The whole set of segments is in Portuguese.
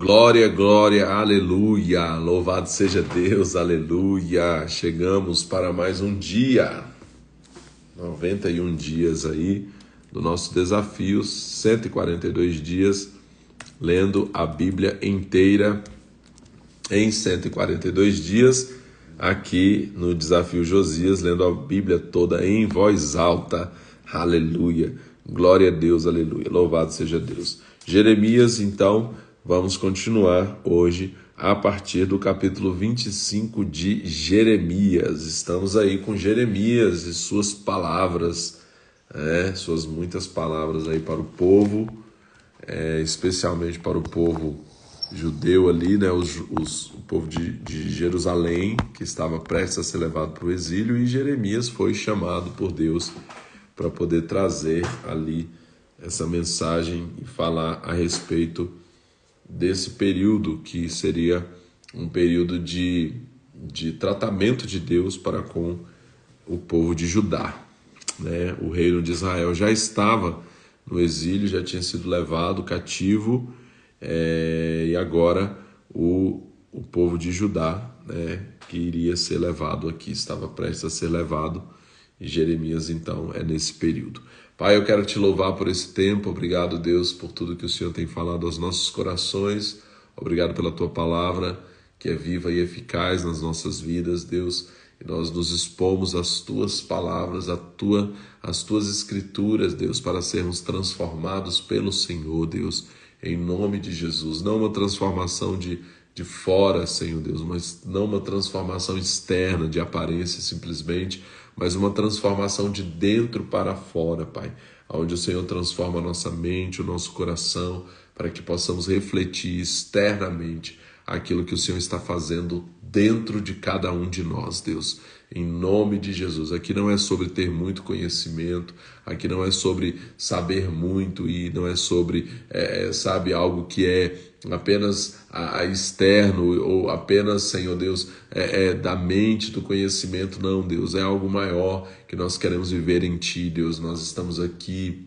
Glória, glória, aleluia, louvado seja Deus, aleluia. Chegamos para mais um dia, 91 dias aí do nosso desafio, 142 dias, lendo a Bíblia inteira em 142 dias, aqui no Desafio Josias, lendo a Bíblia toda em voz alta, aleluia, glória a Deus, aleluia, louvado seja Deus. Jeremias, então, vamos continuar hoje a partir do capítulo 25 de Jeremias. Estamos aí com Jeremias e suas palavras, suas muitas palavras aí para o povo, especialmente para o povo judeu ali, né, o povo de Jerusalém, que estava prestes a ser levado para o exílio, e Jeremias foi chamado por Deus para poder trazer ali essa mensagem e falar a respeito desse período que seria um período de tratamento de Deus para com o povo de Judá, né? O reino de Israel já estava no exílio, já tinha sido levado cativo, e agora o povo de Judá, né, que iria ser levado aqui, estava prestes a ser levado, e Jeremias então é nesse período. Pai, eu quero te louvar por esse tempo, obrigado Deus por tudo que o Senhor tem falado aos nossos corações, obrigado pela tua palavra que é viva e eficaz nas nossas vidas, Deus, e nós nos expomos às tuas palavras, às tuas escrituras, Deus, para sermos transformados pelo Senhor, Deus, em nome de Jesus. Não uma transformação de fora, Senhor Deus, mas não uma transformação externa, de aparência simplesmente, mas uma transformação de dentro para fora, Pai, onde o Senhor transforma a nossa mente, o nosso coração, para que possamos refletir externamente aquilo que o Senhor está fazendo dentro de cada um de nós, Deus, em nome de Jesus. Aqui não é sobre ter muito conhecimento, aqui não é sobre saber muito e não é sobre, algo que é apenas externo ou apenas, Senhor Deus, da mente, do conhecimento. Não, Deus, é algo maior que nós queremos viver em Ti, Deus. Nós estamos aqui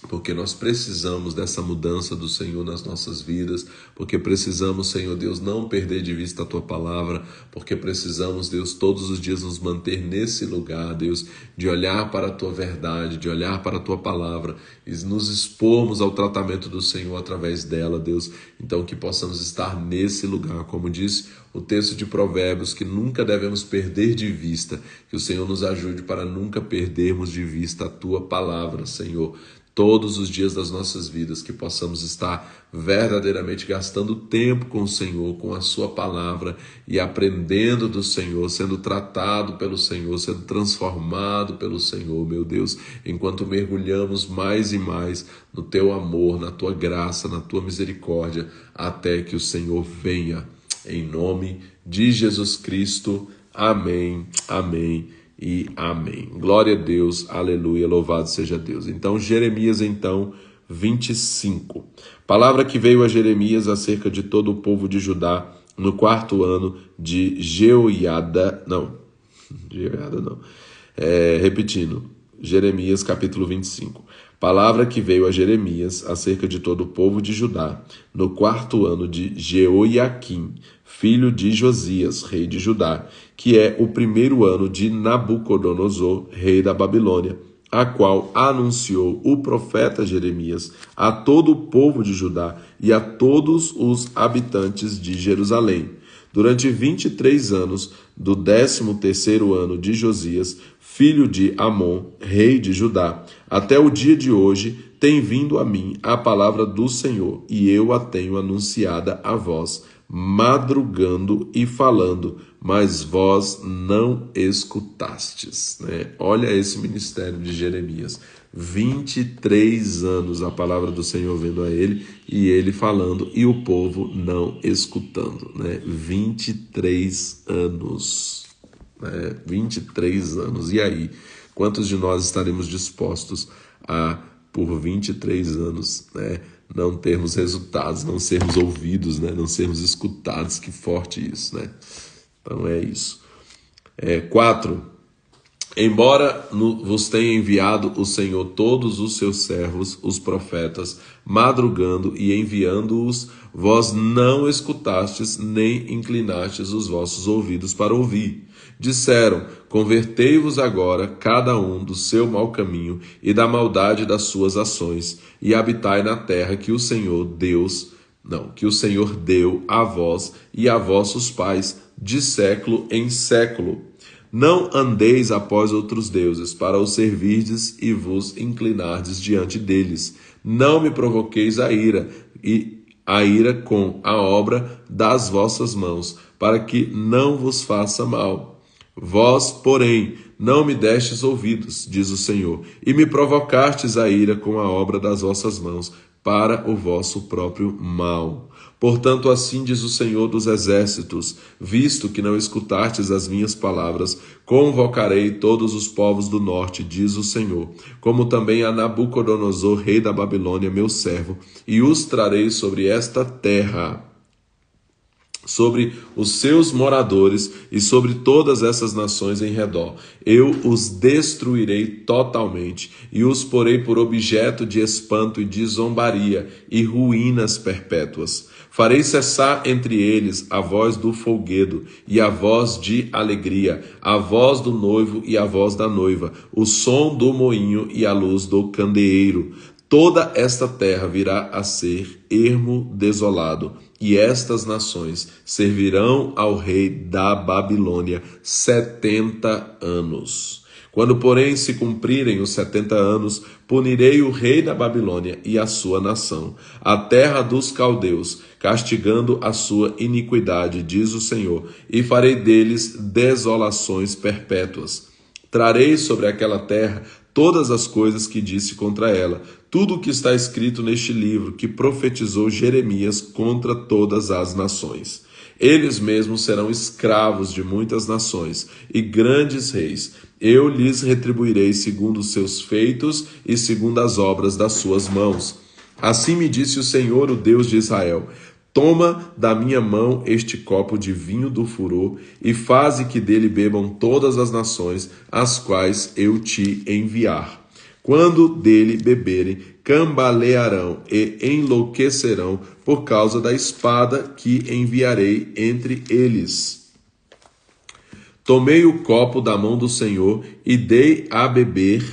porque nós precisamos dessa mudança do Senhor nas nossas vidas, porque precisamos, Senhor Deus, não perder de vista a Tua palavra, porque precisamos, Deus, todos os dias nos manter nesse lugar, Deus, de olhar para a Tua verdade, de olhar para a Tua palavra e nos expormos ao tratamento do Senhor através dela, Deus. Então que possamos estar nesse lugar, como disse o texto de Provérbios, que nunca devemos perder de vista, que o Senhor nos ajude para nunca perdermos de vista a Tua palavra, Senhor, todos os dias das nossas vidas, que possamos estar verdadeiramente gastando tempo com o Senhor, com a Sua palavra e aprendendo do Senhor, sendo tratado pelo Senhor, sendo transformado pelo Senhor, meu Deus, enquanto mergulhamos mais e mais no Teu amor, na Tua graça, na Tua misericórdia, até que o Senhor venha, em nome de Jesus Cristo. Amém, amém e amém. Glória a Deus, aleluia, louvado seja Deus. Então, Jeremias, 25. Palavra que veio a Jeremias acerca de todo o povo de Judá no 4º ano de repetindo, Jeremias capítulo 25. Palavra que veio a Jeremias acerca de todo o povo de Judá no 4º ano de Jeoiaquim, filho de Josias, rei de Judá, que é o 1º ano de Nabucodonosor, rei da Babilônia, a qual anunciou o profeta Jeremias a todo o povo de Judá e a todos os habitantes de Jerusalém. Durante 23 anos do 13º ano de Josias, filho de Amon, rei de Judá, até o dia de hoje, tem vindo a mim a palavra do Senhor, e eu a tenho anunciada a vós, madrugando e falando, mas vós não escutastes, né? Olha esse ministério de Jeremias, 23 anos a palavra do Senhor vindo a ele, e ele falando, e o povo não escutando, né? 23 anos, né? 23 anos, e aí? Quantos de nós estaremos dispostos a, por 23 anos, né, não termos resultados, não sermos ouvidos, né, não sermos escutados? Que forte isso, né? Então é isso. 4. Embora vos tenha enviado o Senhor todos os seus servos, os profetas, madrugando e enviando-os, vós não escutastes nem inclinastes os vossos ouvidos para ouvir. Disseram: convertei-vos agora, cada um do seu mau caminho e da maldade das suas ações, e habitai na terra que o Senhor deu a vós e a vossos pais, de século em século. Não andeis após outros deuses, para os servirdes e vos inclinardes diante deles. Não me provoqueis a ira com a obra das vossas mãos, para que não vos faça mal. Vós, porém, não me destes ouvidos, diz o Senhor, e me provocastes a ira com a obra das vossas mãos, para o vosso próprio mal. Portanto, assim diz o Senhor dos Exércitos: visto que não escutastes as minhas palavras, convocarei todos os povos do norte, diz o Senhor, como também a Nabucodonosor, rei da Babilônia, meu servo, e os trarei sobre esta terra, sobre os seus moradores e sobre todas essas nações em redor. Eu os destruirei totalmente e os porei por objeto de espanto e de zombaria e ruínas perpétuas. Farei cessar entre eles a voz do folguedo e a voz de alegria, a voz do noivo e a voz da noiva, o som do moinho e a luz do candeeiro. Toda esta terra virá a ser ermo desolado, e estas nações servirão ao rei da Babilônia 70 anos. Quando, porém, se cumprirem os 70 anos, punirei o rei da Babilônia e a sua nação, a terra dos caldeus, castigando a sua iniquidade, diz o Senhor, e farei deles desolações perpétuas. Trarei sobre aquela terra todas as coisas que disse contra ela, tudo o que está escrito neste livro que profetizou Jeremias contra todas as nações. Eles mesmos serão escravos de muitas nações e grandes reis. Eu lhes retribuirei segundo os seus feitos e segundo as obras das suas mãos. Assim me disse o Senhor, o Deus de Israel: toma da minha mão este copo de vinho do furor e faze que dele bebam todas as nações, as quais eu te enviar. Quando dele beberem, cambalearão e enlouquecerão por causa da espada que enviarei entre eles. Tomei o copo da mão do Senhor e dei a beber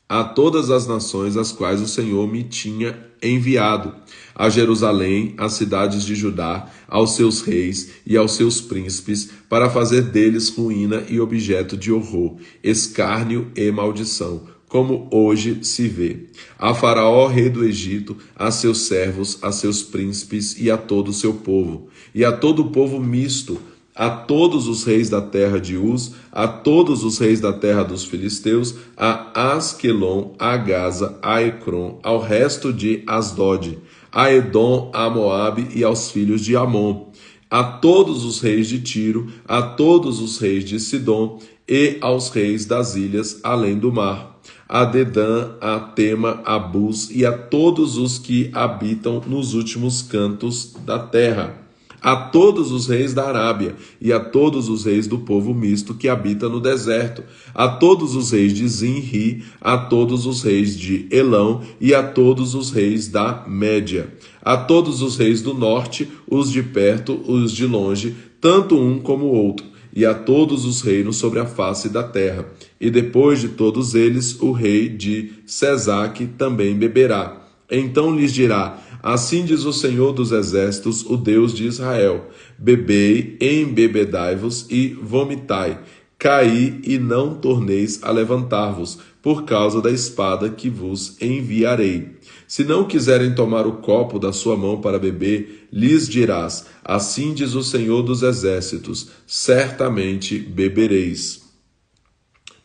a todas as nações as quais o Senhor me tinha enviado, a Jerusalém, às cidades de Judá, aos seus reis e aos seus príncipes, para fazer deles ruína e objeto de horror, escárnio e maldição, como hoje se vê. A Faraó, rei do Egito, a seus servos, a seus príncipes e a todo o seu povo, e a todo o povo misto, a todos os reis da terra de Uz, a todos os reis da terra dos filisteus, a Asquelon, a Gaza, a Ecrom, ao resto de Asdod, a Edom, a Moabe e aos filhos de Amon, a todos os reis de Tiro, a todos os reis de Sidom e aos reis das ilhas além do mar, a Dedã, a Tema, a Bus e a todos os que habitam nos últimos cantos da terra, a todos os reis da Arábia e a todos os reis do povo misto que habita no deserto, a todos os reis de Zinri, a todos os reis de Elão e a todos os reis da Média, a todos os reis do norte, os de perto, os de longe, tanto um como o outro, e a todos os reinos sobre a face da terra. E depois de todos eles, o rei de Sesaque também beberá. Então lhes dirá: assim diz o Senhor dos Exércitos, o Deus de Israel: bebei, embebedai-vos e vomitai, caí e não torneis a levantar-vos, por causa da espada que vos enviarei. Se não quiserem tomar o copo da sua mão para beber, lhes dirás: assim diz o Senhor dos Exércitos: certamente bebereis.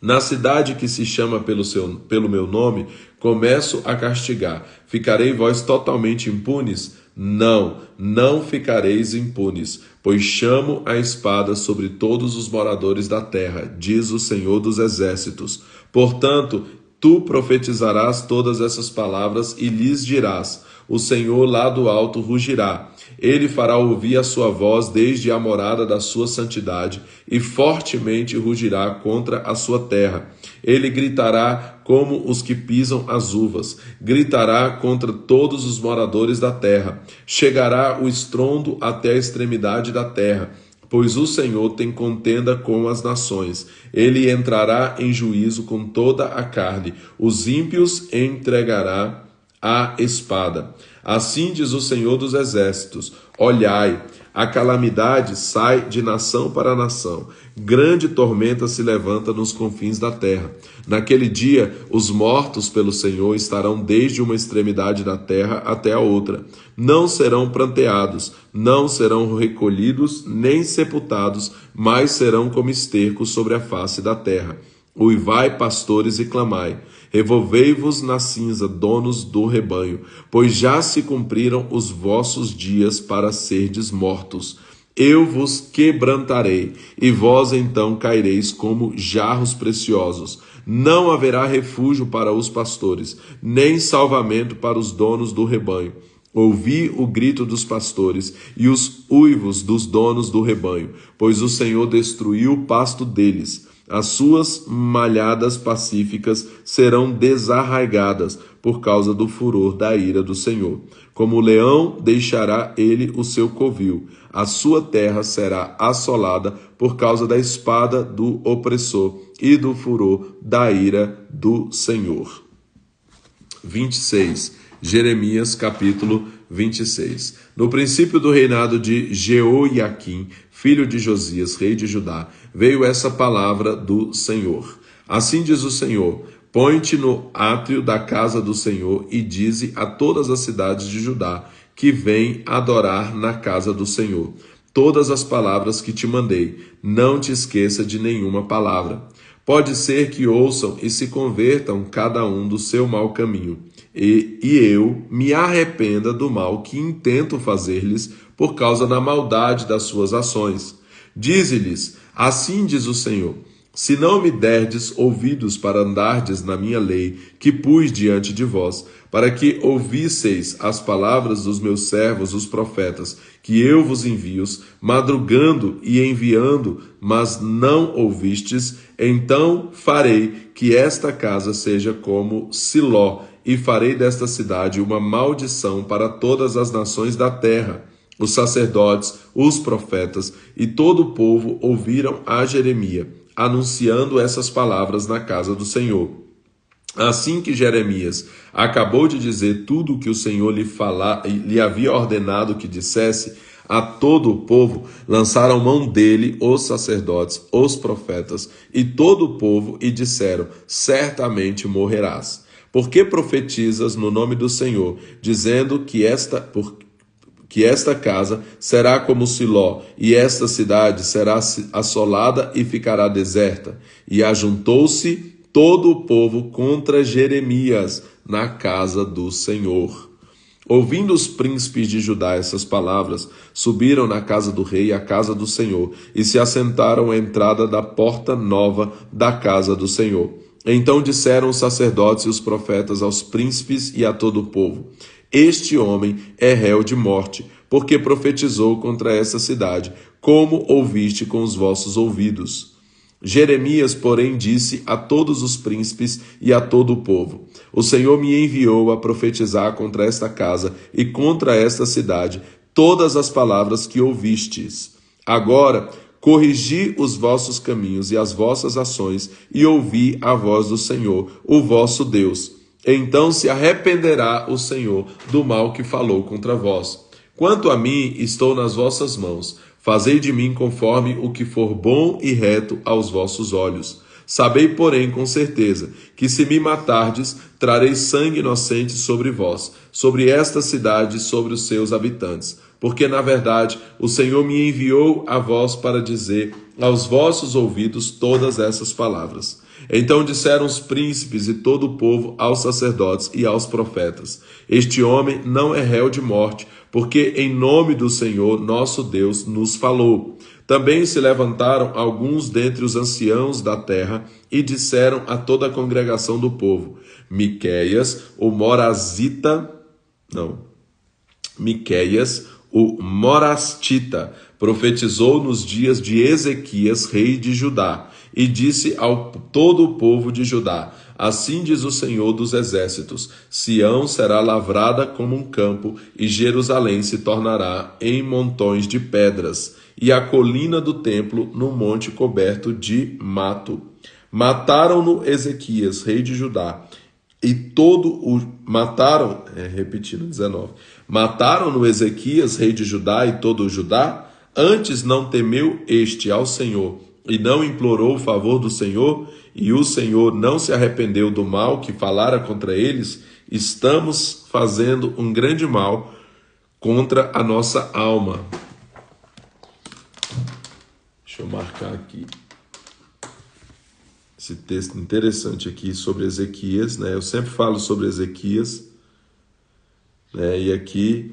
Na cidade que se chama pelo meu nome, começo a castigar. Ficarei vós totalmente impunes? Não, não ficareis impunes, pois chamo a espada sobre todos os moradores da terra, diz o Senhor dos Exércitos. Portanto, tu profetizarás todas essas palavras e lhes dirás: O Senhor lá do alto rugirá. Ele fará ouvir a sua voz desde a morada da sua santidade e fortemente rugirá contra a sua terra. Ele gritará como os que pisam as uvas, gritará contra todos os moradores da terra. Chegará o estrondo até a extremidade da terra, pois o Senhor tem contenda com as nações. Ele entrará em juízo com toda a carne. Os ímpios entregará à espada. Assim diz o Senhor dos Exércitos: olhai, a calamidade sai de nação para nação. Grande tormenta se levanta nos confins da terra. Naquele dia, os mortos pelo Senhor estarão desde uma extremidade da terra até a outra. Não serão pranteados, não serão recolhidos, nem sepultados, mas serão como esterco sobre a face da terra. Uivai, pastores, e clamai. Revolvei-vos na cinza, donos do rebanho, pois já se cumpriram os vossos dias para serdes mortos. Eu vos quebrantarei, e vós então caireis como jarros preciosos. Não haverá refúgio para os pastores, nem salvamento para os donos do rebanho. Ouvi o grito dos pastores e os uivos dos donos do rebanho, pois o Senhor destruiu o pasto deles. As suas malhadas pacíficas serão desarraigadas por causa do furor da ira do Senhor. Como o leão deixará ele o seu covil, a sua terra será assolada por causa da espada do opressor e do furor da ira do Senhor. 26. Jeremias capítulo 26. No princípio do reinado de Jeoiaquim, filho de Josias, rei de Judá, veio essa palavra do Senhor. Assim diz o Senhor: põe-te no átrio da casa do Senhor e dize a todas as cidades de Judá que vêm adorar na casa do Senhor todas as palavras que te mandei. Não te esqueça de nenhuma palavra. Pode ser que ouçam e se convertam cada um do seu mau caminho, e eu me arrependa do mal que intento fazer-lhes por causa da maldade das suas ações. Dize-lhes: assim diz o Senhor: se não me derdes ouvidos para andardes na minha lei, que pus diante de vós, para que ouvisseis as palavras dos meus servos, os profetas, que eu vos envio, madrugando e enviando, mas não ouvistes, então farei que esta casa seja como Siló, e farei desta cidade uma maldição para todas as nações da terra. Os sacerdotes, os profetas e todo o povo ouviram a Jeremias, anunciando essas palavras na casa do Senhor. Assim que Jeremias acabou de dizer tudo o que o Senhor lhe havia ordenado que dissesse, a todo o povo lançaram mão dele os sacerdotes, os profetas e todo o povo e disseram: certamente morrerás. Por que profetizas no nome do Senhor, dizendo que esta casa será como Siló, e esta cidade será assolada e ficará deserta? E ajuntou-se todo o povo contra Jeremias na casa do Senhor. Ouvindo os príncipes de Judá essas palavras, subiram na casa do rei, à casa do Senhor, e se assentaram à entrada da porta nova da casa do Senhor. Então disseram os sacerdotes e os profetas aos príncipes e a todo o povo: este homem é réu de morte, porque profetizou contra essa cidade, como ouviste com os vossos ouvidos. Jeremias, porém, disse a todos os príncipes e a todo o povo: o Senhor me enviou a profetizar contra esta casa e contra esta cidade todas as palavras que ouvistes. Agora, corrigi os vossos caminhos e as vossas ações, e ouvi a voz do Senhor, o vosso Deus. Então se arrependerá o Senhor do mal que falou contra vós. Quanto a mim, estou nas vossas mãos. Fazei de mim conforme o que for bom e reto aos vossos olhos. Sabei, porém, com certeza, que se me matardes, trarei sangue inocente sobre vós, sobre esta cidade e sobre os seus habitantes. Porque, na verdade, o Senhor me enviou a vós para dizer aos vossos ouvidos todas essas palavras. Então disseram os príncipes e todo o povo aos sacerdotes e aos profetas: este homem não é réu de morte, porque em nome do Senhor nosso Deus nos falou. Também se levantaram alguns dentre os anciãos da terra e disseram a toda a congregação do povo: Miqueias, o Morazita, Miqueias, o Morastita, profetizou nos dias de Ezequias, rei de Judá, e disse ao todo o povo de Judá: assim diz o Senhor dos exércitos: Sião será lavrada como um campo, e Jerusalém se tornará em montões de pedras, e a colina do templo no monte coberto de mato. Mataram-no Ezequias, rei de Judá, e repetindo 19. Mataram-no Ezequias, rei de Judá, e todo o Judá. Antes não temeu este ao Senhor, e não implorou o favor do Senhor, e o Senhor não se arrependeu do mal que falara contra eles. Estamos fazendo um grande mal contra a nossa alma. Deixa eu marcar aqui esse texto interessante aqui sobre Ezequias, né? Eu sempre falo sobre Ezequias, né? E aqui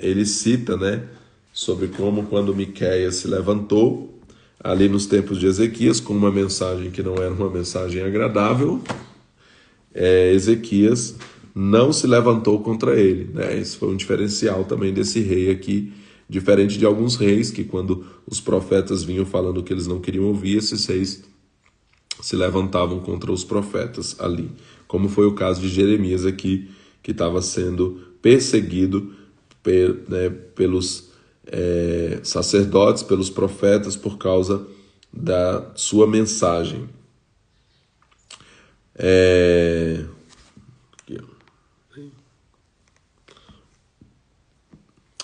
ele cita, né, sobre como quando Miqueias se levantou ali nos tempos de Ezequias com uma mensagem que não era uma mensagem agradável, Ezequias não se levantou contra ele, né? Isso foi um diferencial também desse rei aqui, diferente de alguns reis que quando os profetas vinham falando que eles não queriam ouvir, esses reis se levantavam contra os profetas ali, como foi o caso de Jeremias aqui, que estava sendo perseguido pelos sacerdotes, pelos profetas, por causa da sua mensagem.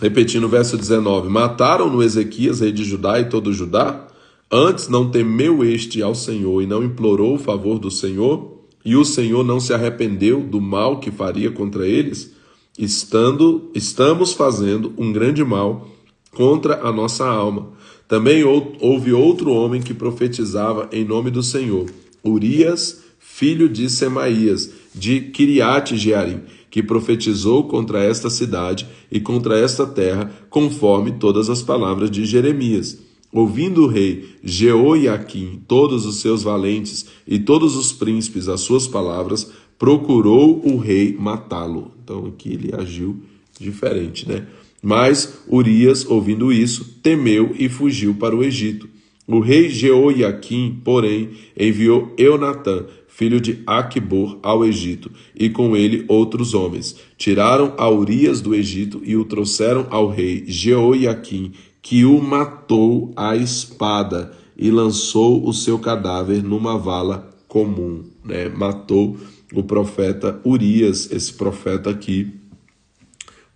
Repetindo o verso 19: mataram-no Ezequias, rei de Judá, e todo Judá. Antes não temeu este ao Senhor e não implorou o favor do Senhor, e o Senhor não se arrependeu do mal que faria contra eles. Estamos fazendo um grande mal contra a nossa alma. Também houve outro homem que profetizava em nome do Senhor, Urias, filho de Semaías, de Quiriate Jearim, que profetizou contra esta cidade e contra esta terra, conforme todas as palavras de Jeremias. Ouvindo o rei Jeoiaquim, todos os seus valentes e todos os príncipes as suas palavras, procurou o rei matá-lo. Então aqui ele agiu diferente, né? Mas Urias, ouvindo isso, temeu e fugiu para o Egito. O rei Jeoiaquim, porém, enviou Eunatã, filho de Aquibor, ao Egito, e com ele outros homens. Tiraram a Urias do Egito e o trouxeram ao rei Jeoiaquim, que o matou à espada e lançou o seu cadáver numa vala comum, né? Matou o profeta Urias, esse profeta aqui,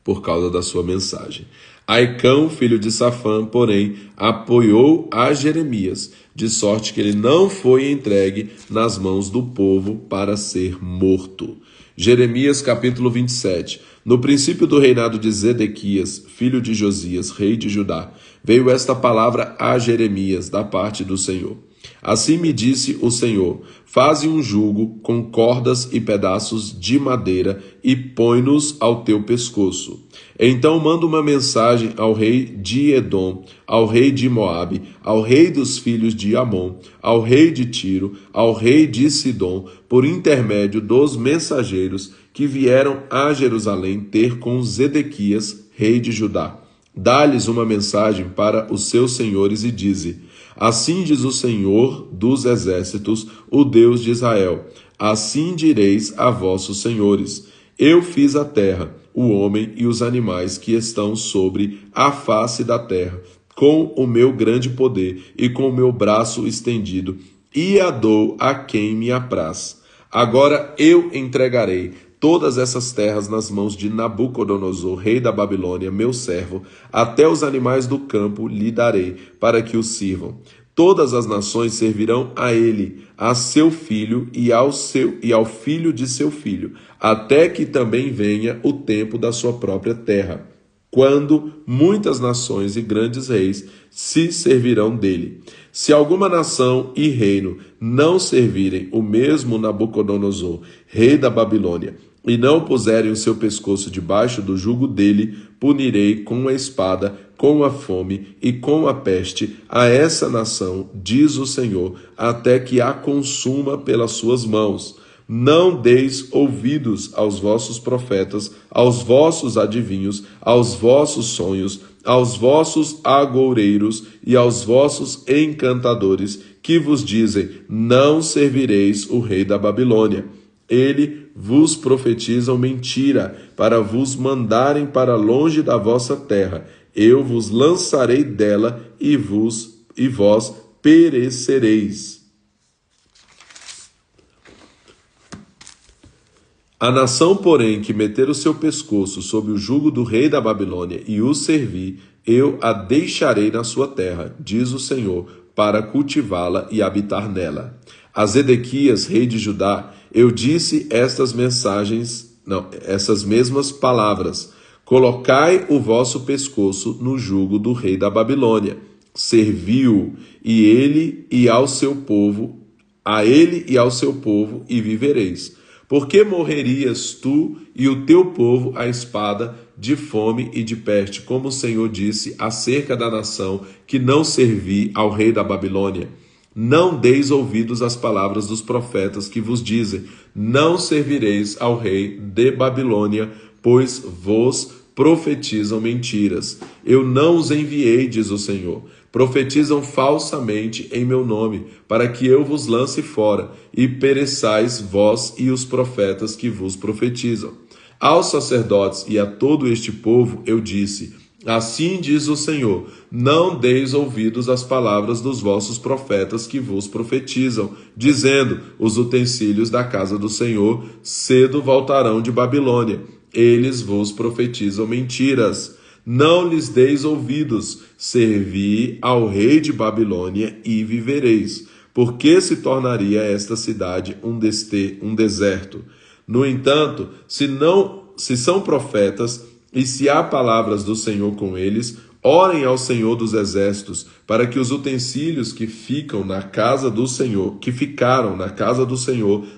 por causa da sua mensagem. Aicão, filho de Safã, porém, apoiou a Jeremias, de sorte que ele não foi entregue nas mãos do povo para ser morto. Jeremias capítulo 27. No princípio do reinado de Zedequias, filho de Josias, rei de Judá, veio esta palavra a Jeremias da parte do Senhor. Assim me disse o Senhor: faze um jugo com cordas e pedaços de madeira e põe-nos ao teu pescoço. Então manda uma mensagem ao rei de Edom, ao rei de Moabe, ao rei dos filhos de Amon, ao rei de Tiro, ao rei de Sidom, por intermédio dos mensageiros que vieram a Jerusalém ter com Zedequias, rei de Judá. Dá-lhes uma mensagem para os seus senhores e dize: assim diz o Senhor dos exércitos, o Deus de Israel: assim direis a vossos senhores: eu fiz a terra, o homem e os animais que estão sobre a face da terra, com o meu grande poder e com o meu braço estendido, e a dou a quem me apraz. Agora eu entregarei todas essas terras nas mãos de Nabucodonosor, rei da Babilônia, meu servo. Até os animais do campo lhe darei, para que o sirvam. Todas as nações servirão a ele, a seu filho e ao filho de seu filho, até que também venha o tempo da sua própria terra, quando muitas nações e grandes reis se servirão dele. Se alguma nação e reino não servirem o mesmo Nabucodonosor, rei da Babilônia, e não puserem o seu pescoço debaixo do jugo dele, punirei com a espada, com a fome e com a peste a essa nação, diz o Senhor, até que a consuma pelas suas mãos. Não deis ouvidos aos vossos profetas, aos vossos adivinhos, aos vossos sonhos, aos vossos agoureiros e aos vossos encantadores, que vos dizem: não servireis o rei da Babilônia. Ele vos profetizam mentira, para vos mandarem para longe da vossa terra. Eu vos lançarei dela e vós perecereis. A nação, porém, que meter o seu pescoço sob o jugo do rei da Babilônia e o servir, eu a deixarei na sua terra, diz o Senhor, para cultivá-la e habitar nela. A Zedequias, rei de Judá, eu disse essas mesmas palavras: colocai o vosso pescoço no jugo do rei da Babilônia, serviu, e ele e ao seu povo, e vivereis. Por que morrerias tu e o teu povo à espada, de fome e de peste, como o Senhor disse acerca da nação que não servi ao rei da Babilônia? Não deis ouvidos às palavras dos profetas que vos dizem: não servireis ao rei de Babilônia, pois vos profetizam mentiras. Eu não os enviei, diz o Senhor. Profetizam falsamente em meu nome, para que eu vos lance fora, e pereçais vós e os profetas que vos profetizam. Aos sacerdotes e a todo este povo eu disse: assim diz o Senhor, não deis ouvidos às palavras dos vossos profetas que vos profetizam, dizendo: os utensílios da casa do Senhor cedo voltarão de Babilônia. Eles vos profetizam mentiras. Não lhes deis ouvidos, servi ao rei de Babilônia e vivereis. Por que se tornaria esta cidade um deserto? No entanto, se são profetas, e se há palavras do Senhor com eles, orem ao Senhor dos exércitos, para que os utensílios que ficaram na casa do Senhor,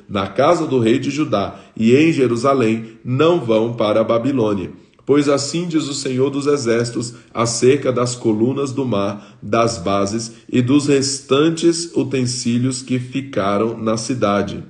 na casa do rei de Judá e em Jerusalém, não vão para a Babilônia. Pois assim diz o Senhor dos exércitos acerca das colunas do mar, das bases e dos restantes utensílios que ficaram na cidade,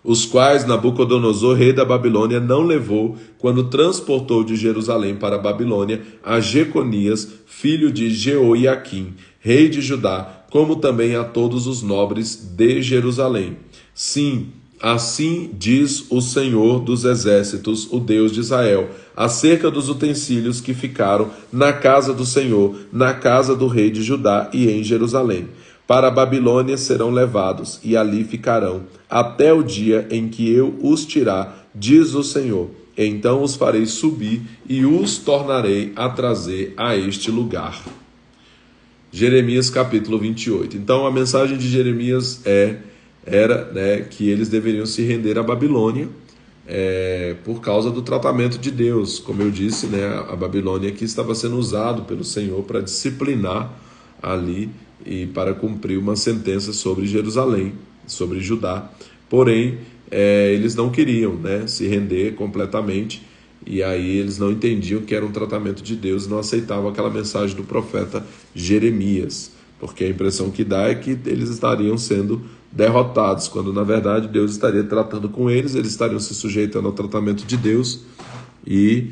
os quais Nabucodonosor, rei da Babilônia, não levou quando transportou de Jerusalém para a Babilônia a Jeconias, filho de Jeoiaquim, rei de Judá, como também a todos os nobres de Jerusalém. Sim, assim diz o Senhor dos exércitos, o Deus de Israel, acerca dos utensílios que ficaram na casa do Senhor, na casa do rei de Judá e em Jerusalém. Para a Babilônia serão levados, e ali ficarão, até o dia em que eu os tirar, diz o Senhor. Então os farei subir e os tornarei a trazer a este lugar. Jeremias capítulo 28. Então a mensagem de Jeremias era que eles deveriam se render à Babilônia por causa do tratamento de Deus. Como eu disse, a Babilônia aqui estava sendo usado pelo Senhor para disciplinar ali e para cumprir uma sentença sobre Jerusalém, sobre Judá. Porém, eles não queriam se render completamente, e aí eles não entendiam que era um tratamento de Deus e não aceitavam aquela mensagem do profeta Jeremias, porque a impressão que dá é que eles estariam sendo derrotados, quando na verdade Deus estaria tratando com eles, eles estariam se sujeitando ao tratamento de Deus e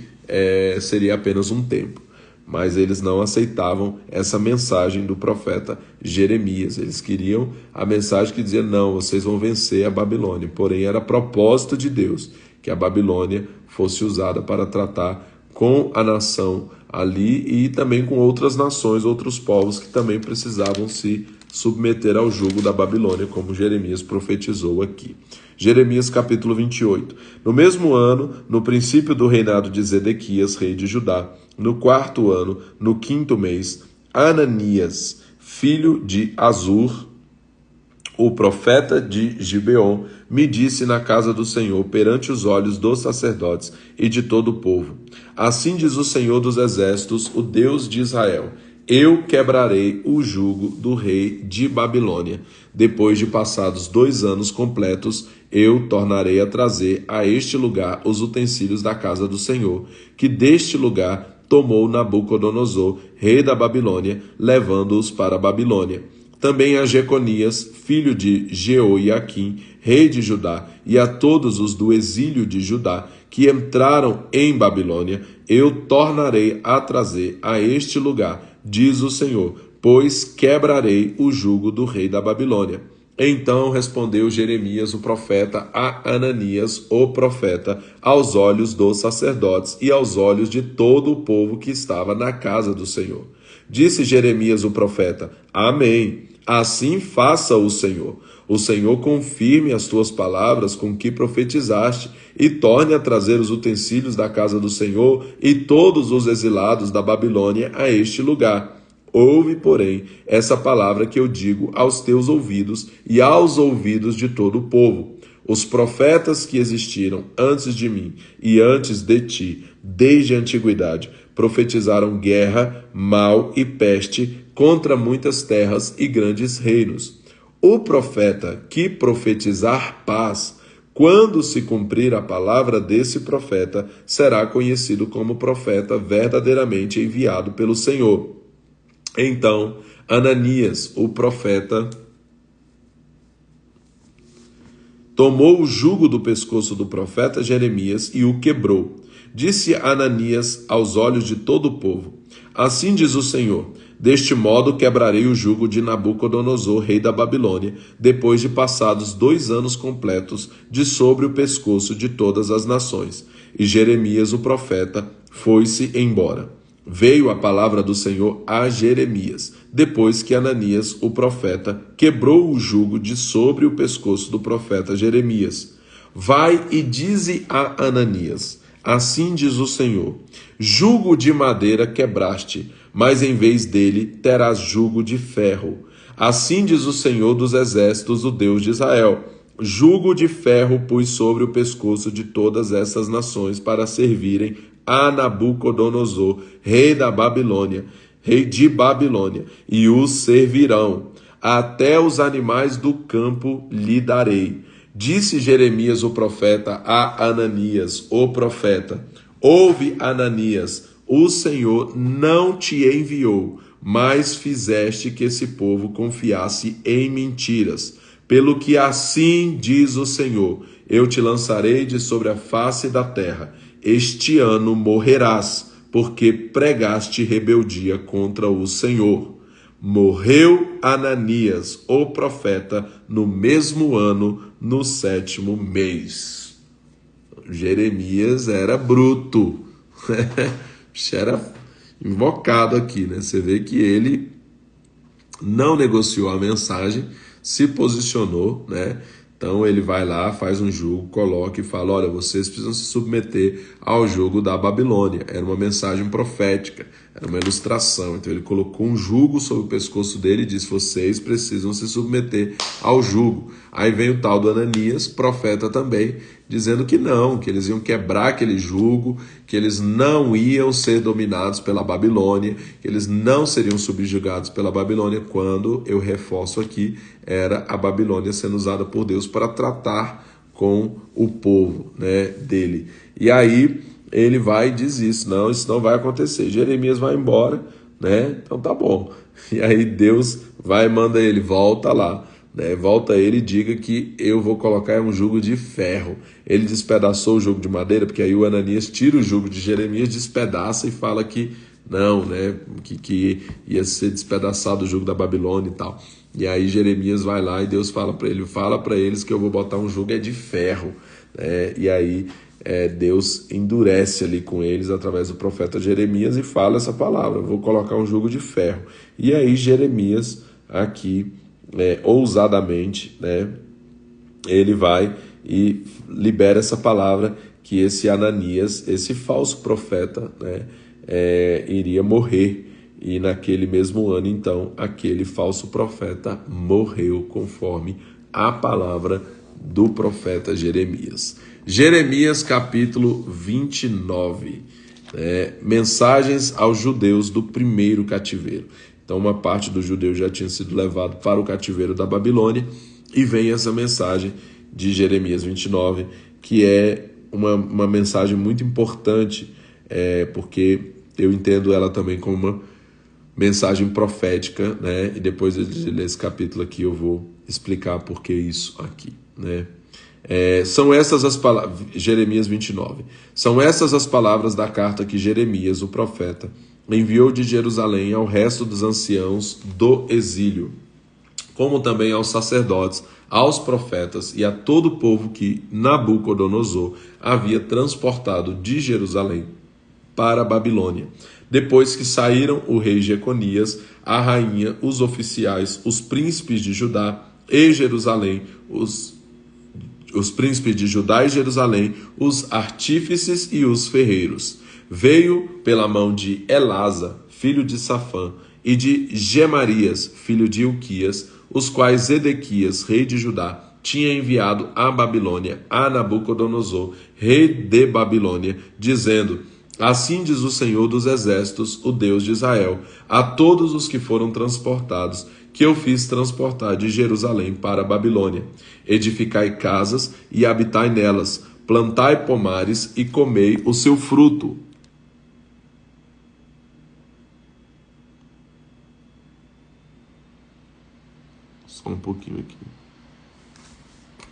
seria apenas um tempo. Mas eles não aceitavam essa mensagem do profeta Jeremias. Eles queriam a mensagem que dizia: não, vocês vão vencer a Babilônia. Porém, era propósito de Deus que a Babilônia fosse usada para tratar com a nação ali e também com outras nações, outros povos que também precisavam se submeter ao jugo da Babilônia, como Jeremias profetizou aqui. Jeremias capítulo 28. No mesmo ano, no princípio do reinado de Zedequias, rei de Judá, no 4º ano, no 5º mês, Ananias, filho de Azur, o profeta de Gibeon, me disse na casa do Senhor, perante os olhos dos sacerdotes e de todo o povo: assim diz o Senhor dos exércitos, o Deus de Israel: eu quebrarei o jugo do rei de Babilônia. Depois de passados 2 anos completos, eu tornarei a trazer a este lugar os utensílios da casa do Senhor, que deste lugar tomou Nabucodonosor, rei da Babilônia, levando-os para a Babilônia. também a Jeconias, filho de Jeoiaquim, rei de Judá, e a todos os do exílio de Judá, que entraram em Babilônia, eu tornarei a trazer a este lugar, diz o Senhor, pois quebrarei o jugo do rei da Babilônia. Então respondeu Jeremias, o profeta, a Ananias, o profeta, aos olhos dos sacerdotes e aos olhos de todo o povo que estava na casa do Senhor. Disse Jeremias, o profeta, Amém. Assim faça o Senhor. O Senhor confirme as tuas palavras com que profetizaste e torne a trazer os utensílios da casa do Senhor e todos os exilados da Babilônia a este lugar. Ouve, porém, essa palavra que eu digo aos teus ouvidos e aos ouvidos de todo o povo. Os profetas que existiram antes de mim e antes de ti, desde a antiguidade, profetizaram guerra, mal e peste contra muitas terras e grandes reinos. O profeta que profetizar paz, quando se cumprir a palavra desse profeta, será conhecido como profeta verdadeiramente enviado pelo Senhor. Então, Ananias, o profeta, tomou o jugo do pescoço do profeta Jeremias e o quebrou. Disse Ananias aos olhos de todo o povo, assim diz o Senhor, deste modo quebrarei o jugo de Nabucodonosor, rei da Babilônia, depois de passados 2 anos completos de sobre o pescoço de todas as nações. E Jeremias, o profeta, foi-se embora. Veio a palavra do Senhor a Jeremias, depois que Ananias, o profeta, quebrou o jugo de sobre o pescoço do profeta Jeremias. Vai e dize a Ananias, assim diz o Senhor, jugo de madeira quebraste, mas em vez dele terás jugo de ferro. Assim diz o Senhor dos exércitos, o Deus de Israel, jugo de ferro pus sobre o pescoço de todas essas nações para servirem a Nabucodonosor, rei da Babilônia, rei de Babilônia, e os servirão. Até os animais do campo lhe darei. Disse Jeremias, o profeta, a Ananias, o profeta, ouve, Ananias, o Senhor não te enviou, mas fizeste que esse povo confiasse em mentiras. Pelo que assim diz o Senhor, eu te lançarei de sobre a face da terra. Este ano morrerás, porque pregaste rebeldia contra o Senhor. Morreu Ananias, o profeta, no mesmo ano, no 7º mês. Jeremias era bruto, era invocado aqui, né? Você vê que ele não negociou a mensagem, se posicionou, né? Então ele vai lá, faz um jugo, coloca e fala, olha, vocês precisam se submeter ao jugo da Babilônia. Era uma mensagem profética, era uma ilustração. Então ele colocou um jugo sobre o pescoço dele e disse, vocês precisam se submeter ao jugo. Aí vem o tal do Ananias, profeta também, dizendo que não, que eles iam quebrar aquele jugo, que eles não iam ser dominados pela Babilônia, que eles não seriam subjugados pela Babilônia, quando, eu reforço aqui, era a Babilônia sendo usada por Deus para tratar com o povo, né, dele. E aí ele vai e diz isso não vai acontecer. Jeremias vai embora, né? Então tá bom. E aí Deus vai e manda ele, volta lá. Volta ele e diga que eu vou colocar um jugo de ferro. Ele despedaçou o jugo de madeira, porque aí o Ananias tira o jugo de Jeremias, despedaça e fala que não, né, que ia ser despedaçado o jugo da Babilônia e tal. E aí Jeremias vai lá e Deus fala para eles que eu vou botar um jugo de ferro. E aí Deus endurece ali com eles através do profeta Jeremias e fala essa palavra, vou colocar um jugo de ferro. E aí Jeremias aqui, ousadamente, né, ele vai e libera essa palavra que esse Ananias, esse falso profeta, né, iria morrer. E naquele mesmo ano, então, aquele falso profeta morreu conforme a palavra do profeta Jeremias. Jeremias capítulo 29, mensagens aos judeus do primeiro cativeiro. Então uma parte dos judeus já tinha sido levado para o cativeiro da Babilônia e vem essa mensagem de Jeremias 29, que é uma mensagem muito importante, porque eu entendo ela também como mensagem profética, né? E depois de ler esse capítulo aqui eu vou explicar por que isso aqui, né? São essas as palavras, Jeremias 29, são essas as palavras da carta que Jeremias, o profeta, enviou de Jerusalém ao resto dos anciãos do exílio, como também aos sacerdotes, aos profetas e a todo o povo que Nabucodonosor havia transportado de Jerusalém para a Babilônia, depois que saíram o rei Jeconias, a rainha, os oficiais, os príncipes de Judá e Jerusalém, os príncipes de Judá e Jerusalém, os artífices e os ferreiros. Veio pela mão de Elasa, filho de Safã, e de Gemarias, filho de Ilquias, os quais Edequias, rei de Judá, tinha enviado à Babilônia, a Nabucodonosor, rei de Babilônia, dizendo: assim diz o Senhor dos Exércitos, o Deus de Israel, a todos os que foram transportados, que eu fiz transportar de Jerusalém para a Babilônia. Edificai casas e habitai nelas, plantai pomares e comei o seu fruto. Só um pouquinho aqui.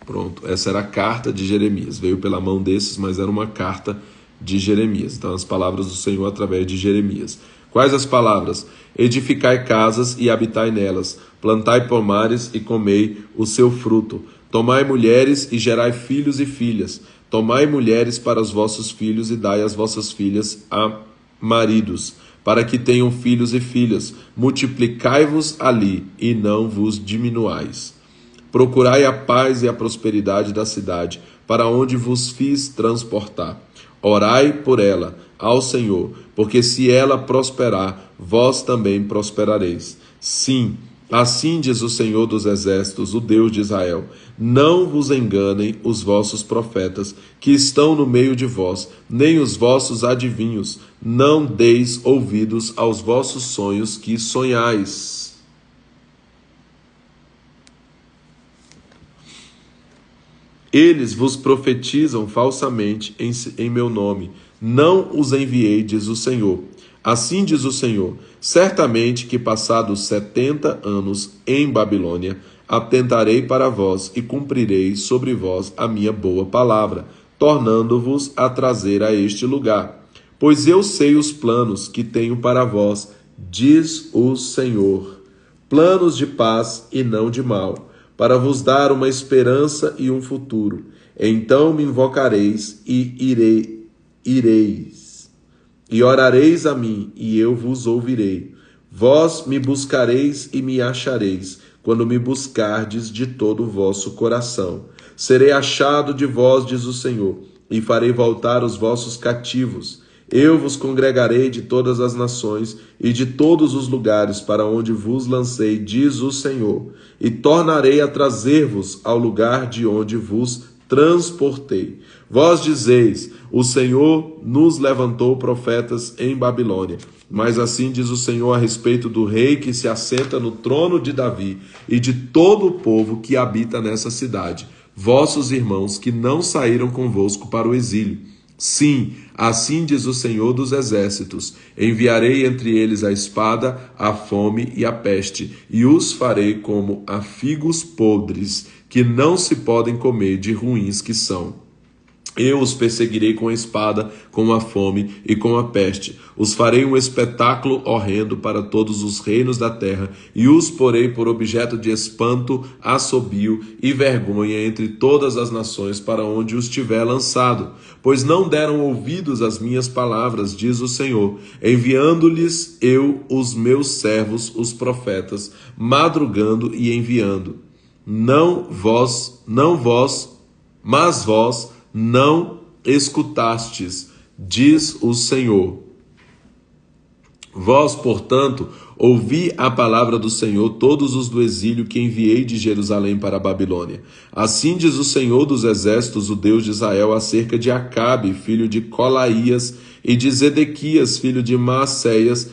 Pronto, essa era a carta de Jeremias. Veio pela mão desses, mas era uma carta de Jeremias. Então, as palavras do Senhor através de Jeremias. Quais as palavras? Edificai casas e habitai nelas, plantai pomares e comei o seu fruto. Tomai mulheres e gerai filhos e filhas. Tomai mulheres para os vossos filhos e dai as vossas filhas a maridos, para que tenham filhos e filhas. Multiplicai-vos ali e não vos diminuais. Procurai a paz e a prosperidade da cidade, para onde vos fiz transportar. Orai por ela ao Senhor, porque se ela prosperar, vós também prosperareis. Sim, assim diz o Senhor dos Exércitos, o Deus de Israel: não vos enganem os vossos profetas que estão no meio de vós, nem os vossos adivinhos. Não deis ouvidos aos vossos sonhos que sonhais. Eles vos profetizam falsamente em meu nome. Não os enviei, diz o Senhor. Assim diz o Senhor: certamente que passados 70 anos em Babilônia, atentarei para vós e cumprirei sobre vós a minha boa palavra, tornando-vos a trazer a este lugar. Pois eu sei os planos que tenho para vós, diz o Senhor, planos de paz e não de mal, para vos dar uma esperança e um futuro. Então me invocareis e ireis, e orareis a mim, e eu vos ouvirei. Vós me buscareis e me achareis, quando me buscardes de todo o vosso coração. Serei achado de vós, diz o Senhor, e farei voltar os vossos cativos. Eu vos congregarei de todas as nações e de todos os lugares para onde vos lancei, diz o Senhor, e tornarei a trazer-vos ao lugar de onde vos transportei. Vós dizeis: o Senhor nos levantou profetas em Babilônia. Mas assim diz o Senhor a respeito do rei que se assenta no trono de Davi e de todo o povo que habita nessa cidade, vossos irmãos que não saíram convosco para o exílio. Sim, assim diz o Senhor dos Exércitos: enviarei entre eles a espada, a fome e a peste, e os farei como a figos podres, que não se podem comer de ruins que são. Eu os perseguirei com a espada, com a fome e com a peste. Os farei um espetáculo horrendo para todos os reinos da terra, e os porei por objeto de espanto, assobio e vergonha entre todas as nações para onde os tiver lançado. Pois não deram ouvidos às minhas palavras, diz o Senhor, enviando-lhes eu os meus servos, os profetas, madrugando e enviando. Mas vós não escutastes, diz o Senhor. Vós, portanto, ouvi a palavra do Senhor, todos os do exílio que enviei de Jerusalém para a Babilônia. Assim diz o Senhor dos Exércitos, o Deus de Israel, acerca de Acabe, filho de Colaías, e de Zedequias, filho de Maazéias,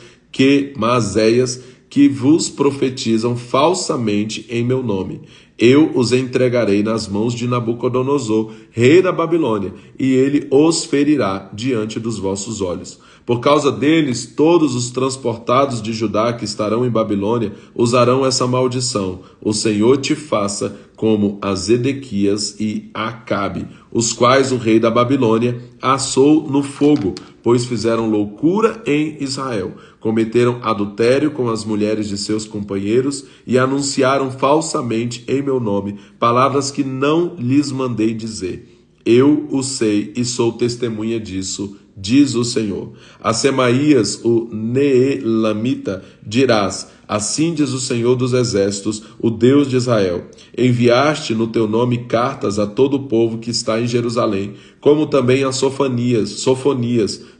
que vos profetizam falsamente em meu nome. eu os entregarei nas mãos de Nabucodonosor, rei da Babilônia, e ele os ferirá diante dos vossos olhos. Por causa deles, todos os transportados de Judá que estarão em Babilônia usarão essa maldição. O Senhor te faça como a Zedequias e Acabe, os quais o rei da Babilônia assou no fogo, pois fizeram loucura em Israel. Cometeram adultério com as mulheres de seus companheiros e anunciaram falsamente em meu nome palavras que não lhes mandei dizer. Eu o sei e sou testemunha disso, diz o Senhor. A Semaías, o Neelamita, dirás: assim diz o Senhor dos Exércitos, o Deus de Israel. Enviaste no teu nome cartas a todo o povo que está em Jerusalém, como também a Sofonias,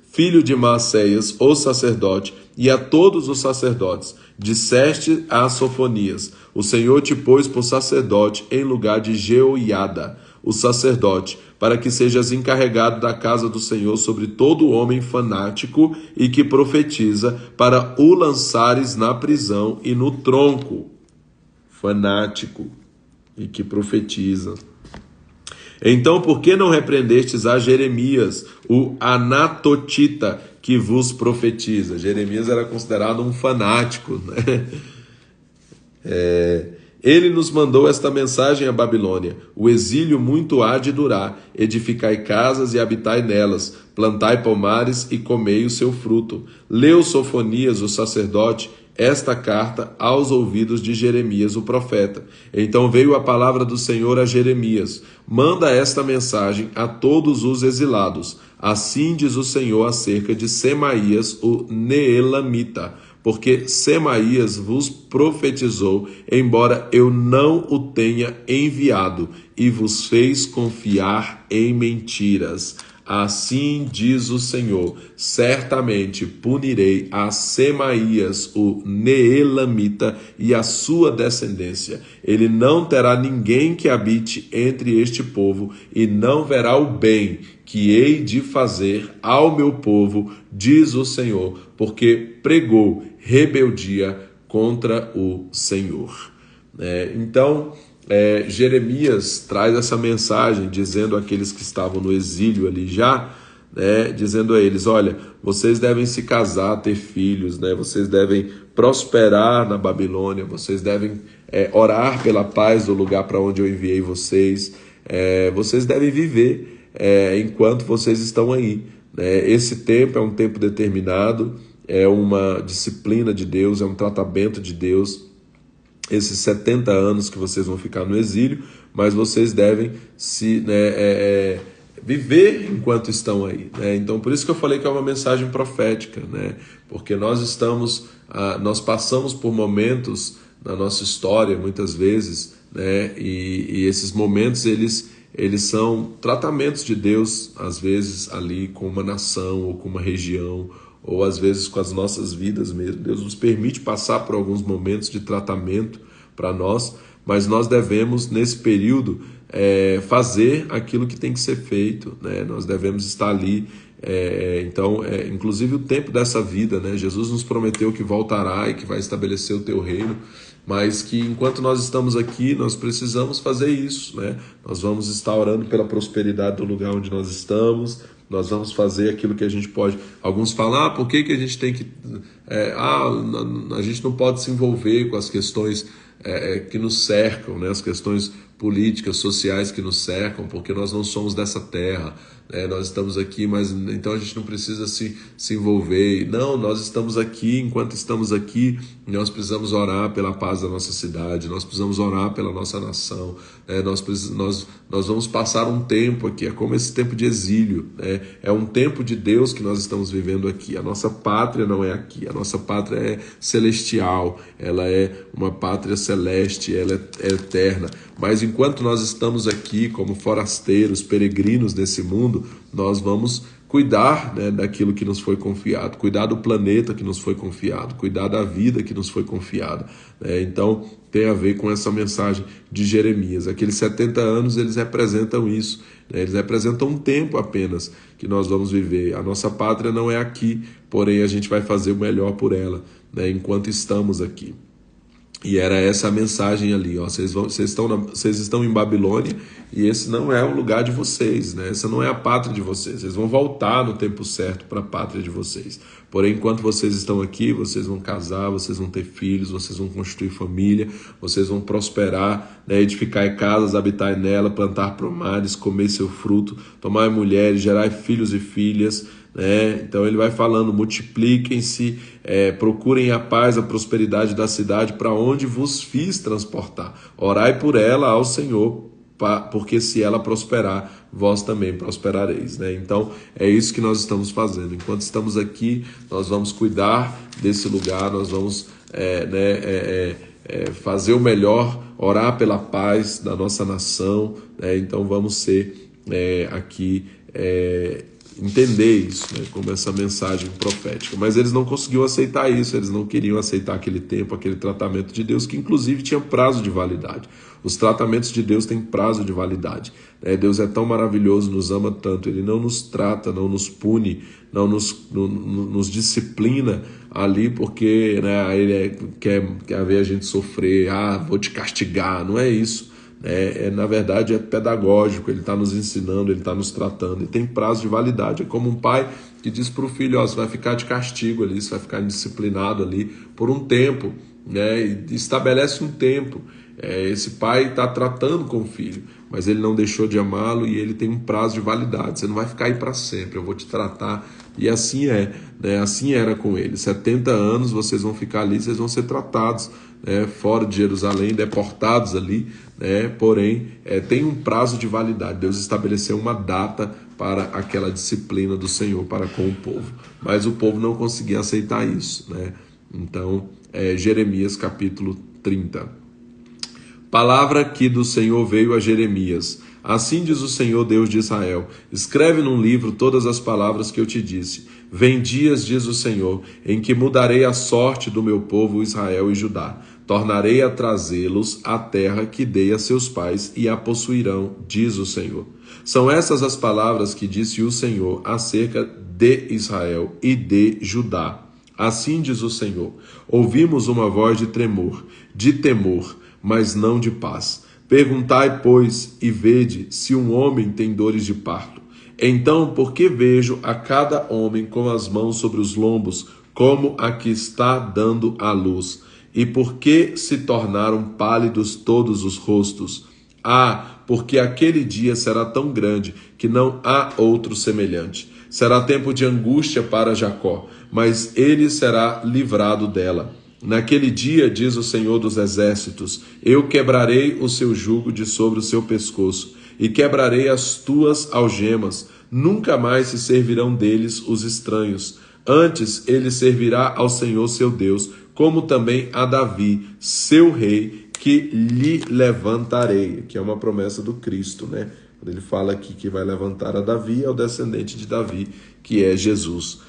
filho de Maacéias, o sacerdote, e a todos os sacerdotes. Disseste a Sofonias: o Senhor te pôs por sacerdote em lugar de Jeoiada, o sacerdote, para que sejas encarregado da casa do Senhor sobre todo homem fanático e que profetiza, para o lançares na prisão e no tronco. Fanático e que profetiza. Então, por que não repreendestes a Jeremias, o anatotita, que vos profetiza? Jeremias era considerado um fanático, né? Ele nos mandou esta mensagem à Babilônia: o exílio muito há de durar, edificai casas e habitai nelas, plantai pomares e comei o seu fruto. Leu Sofonias, o sacerdote, esta carta aos ouvidos de Jeremias, o profeta. Então veio a palavra do Senhor a Jeremias: manda esta mensagem a todos os exilados. Assim diz o Senhor acerca de Semaías, o Neelamita, porque Semaías vos profetizou, embora eu não o tenha enviado, e vos fez confiar em mentiras. Assim diz o Senhor: certamente punirei a Semaías, o Neelamita, e a sua descendência. Ele não terá ninguém que habite entre este povo, e não verá o bem que hei de fazer ao meu povo, diz o Senhor, porque pregou rebeldia contra o Senhor. Então, Jeremias traz essa mensagem dizendo àqueles que estavam no exílio ali já, dizendo a eles: olha, vocês devem se casar, ter filhos, vocês devem prosperar na Babilônia, vocês devem orar pela paz do lugar para onde eu enviei vocês, vocês devem viver enquanto vocês estão aí. Esse tempo é um tempo determinado, é uma disciplina de Deus, é um tratamento de Deus. Esses 70 anos que vocês vão ficar no exílio, mas vocês devem viver enquanto estão aí. Então, por isso que eu falei que é uma mensagem profética, porque nós passamos por momentos na nossa história, muitas vezes, e esses momentos, eles são tratamentos de Deus, às vezes ali com uma nação ou com uma região, ou às vezes com as nossas vidas mesmo. Deus nos permite passar por alguns momentos de tratamento para nós, mas nós devemos, nesse período, fazer aquilo que tem que ser feito, Nós devemos estar ali. Então, inclusive o tempo dessa vida, Jesus nos prometeu que voltará e que vai estabelecer o teu reino, mas que enquanto nós estamos aqui, nós precisamos fazer isso, Nós vamos estar orando pela prosperidade do lugar onde nós estamos, nós vamos fazer aquilo que a gente pode. Alguns falam: por que a gente tem que... a gente não pode se envolver com as questões que nos cercam, as questões políticas, sociais que nos cercam, porque nós não somos dessa terra, nós estamos aqui, mas então a gente não precisa se envolver. Não, nós estamos aqui, enquanto estamos aqui, nós precisamos orar pela paz da nossa cidade, nós precisamos orar pela nossa nação, nós vamos passar um tempo aqui, é como esse tempo de exílio, é um tempo de Deus que nós estamos vivendo aqui. A nossa pátria não é aqui, a nossa pátria é celestial, ela é uma pátria celeste, ela é eterna, mas enquanto nós estamos aqui como forasteiros, peregrinos nesse mundo, nós vamos cuidar daquilo que nos foi confiado, cuidar do planeta que nos foi confiado, cuidar da vida que nos foi confiada. Então, tem a ver com essa mensagem de Jeremias. Aqueles 70 anos, eles representam isso, eles representam um tempo apenas que nós vamos viver. A nossa pátria não é aqui, porém a gente vai fazer o melhor por ela, enquanto estamos aqui. E era essa a mensagem ali, ó, vocês estão em Babilônia e esse não é o lugar de vocês, né? Essa não é a pátria de vocês. Vocês vão voltar no tempo certo para a pátria de vocês. Porém, enquanto vocês estão aqui, vocês vão casar, vocês vão ter filhos, vocês vão construir família, vocês vão prosperar, né? Edificar casas, habitar nela, plantar pomares, comer seu fruto, tomar mulheres, gerar filhos e filhas. Então ele vai falando, multipliquem-se, procurem a paz, a prosperidade da cidade para onde vos fiz transportar. Orai por ela ao Senhor, porque se ela prosperar, vós também prosperareis. Então é isso que nós estamos fazendo. Enquanto estamos aqui, nós vamos cuidar desse lugar, nós vamos fazer o melhor, orar pela paz da nossa nação. Então vamos ser aqui... entender isso, como essa mensagem profética. Mas eles não conseguiam aceitar isso, eles não queriam aceitar aquele tempo, aquele tratamento de Deus, que inclusive tinha prazo de validade. Os tratamentos de Deus têm prazo de validade. Deus é tão maravilhoso, nos ama tanto, Ele não nos trata, não nos pune, não nos disciplina ali porque Ele quer ver a gente sofrer, vou te castigar, não é isso. Na verdade é pedagógico, ele está nos ensinando, ele está nos tratando e tem prazo de validade. É como um pai que diz para o filho, você vai ficar de castigo ali, você vai ficar disciplinado ali por um tempo, e estabelece um tempo. Esse pai está tratando com o filho, mas ele não deixou de amá-lo e ele tem um prazo de validade. Você não vai ficar aí para sempre, eu vou te tratar. E assim assim era com ele. 70 anos vocês vão ficar ali, vocês vão ser tratados fora de Jerusalém, deportados ali, porém tem um prazo de validade. Deus estabeleceu uma data para aquela disciplina do Senhor para com o povo, mas o povo não conseguia aceitar isso. Então, Jeremias capítulo 30. Palavra que do Senhor veio a Jeremias. Assim diz o Senhor Deus de Israel, escreve num livro todas as palavras que eu te disse. Vem dias, diz o Senhor, em que mudarei a sorte do meu povo Israel e Judá. Tornarei a trazê-los à terra que dei a seus pais e a possuirão, diz o Senhor. São essas as palavras que disse o Senhor acerca de Israel e de Judá. Assim diz o Senhor, ouvimos uma voz de tremor, de temor, mas não de paz. Perguntai, pois, e vede se um homem tem dores de parto. Então, por que vejo a cada homem com as mãos sobre os lombos, como a que está dando à luz? E por que se tornaram pálidos todos os rostos? Porque aquele dia será tão grande que não há outro semelhante. Será tempo de angústia para Jacó, mas ele será livrado dela. Naquele dia, diz o Senhor dos Exércitos, eu quebrarei o seu jugo de sobre o seu pescoço e quebrarei as tuas algemas. Nunca mais se servirão deles os estranhos. Antes, ele servirá ao Senhor seu Deus, como também a Davi, seu rei, que lhe levantarei. Que é uma promessa do Cristo, Quando ele fala aqui que vai levantar a Davi, é o descendente de Davi, que é Jesus.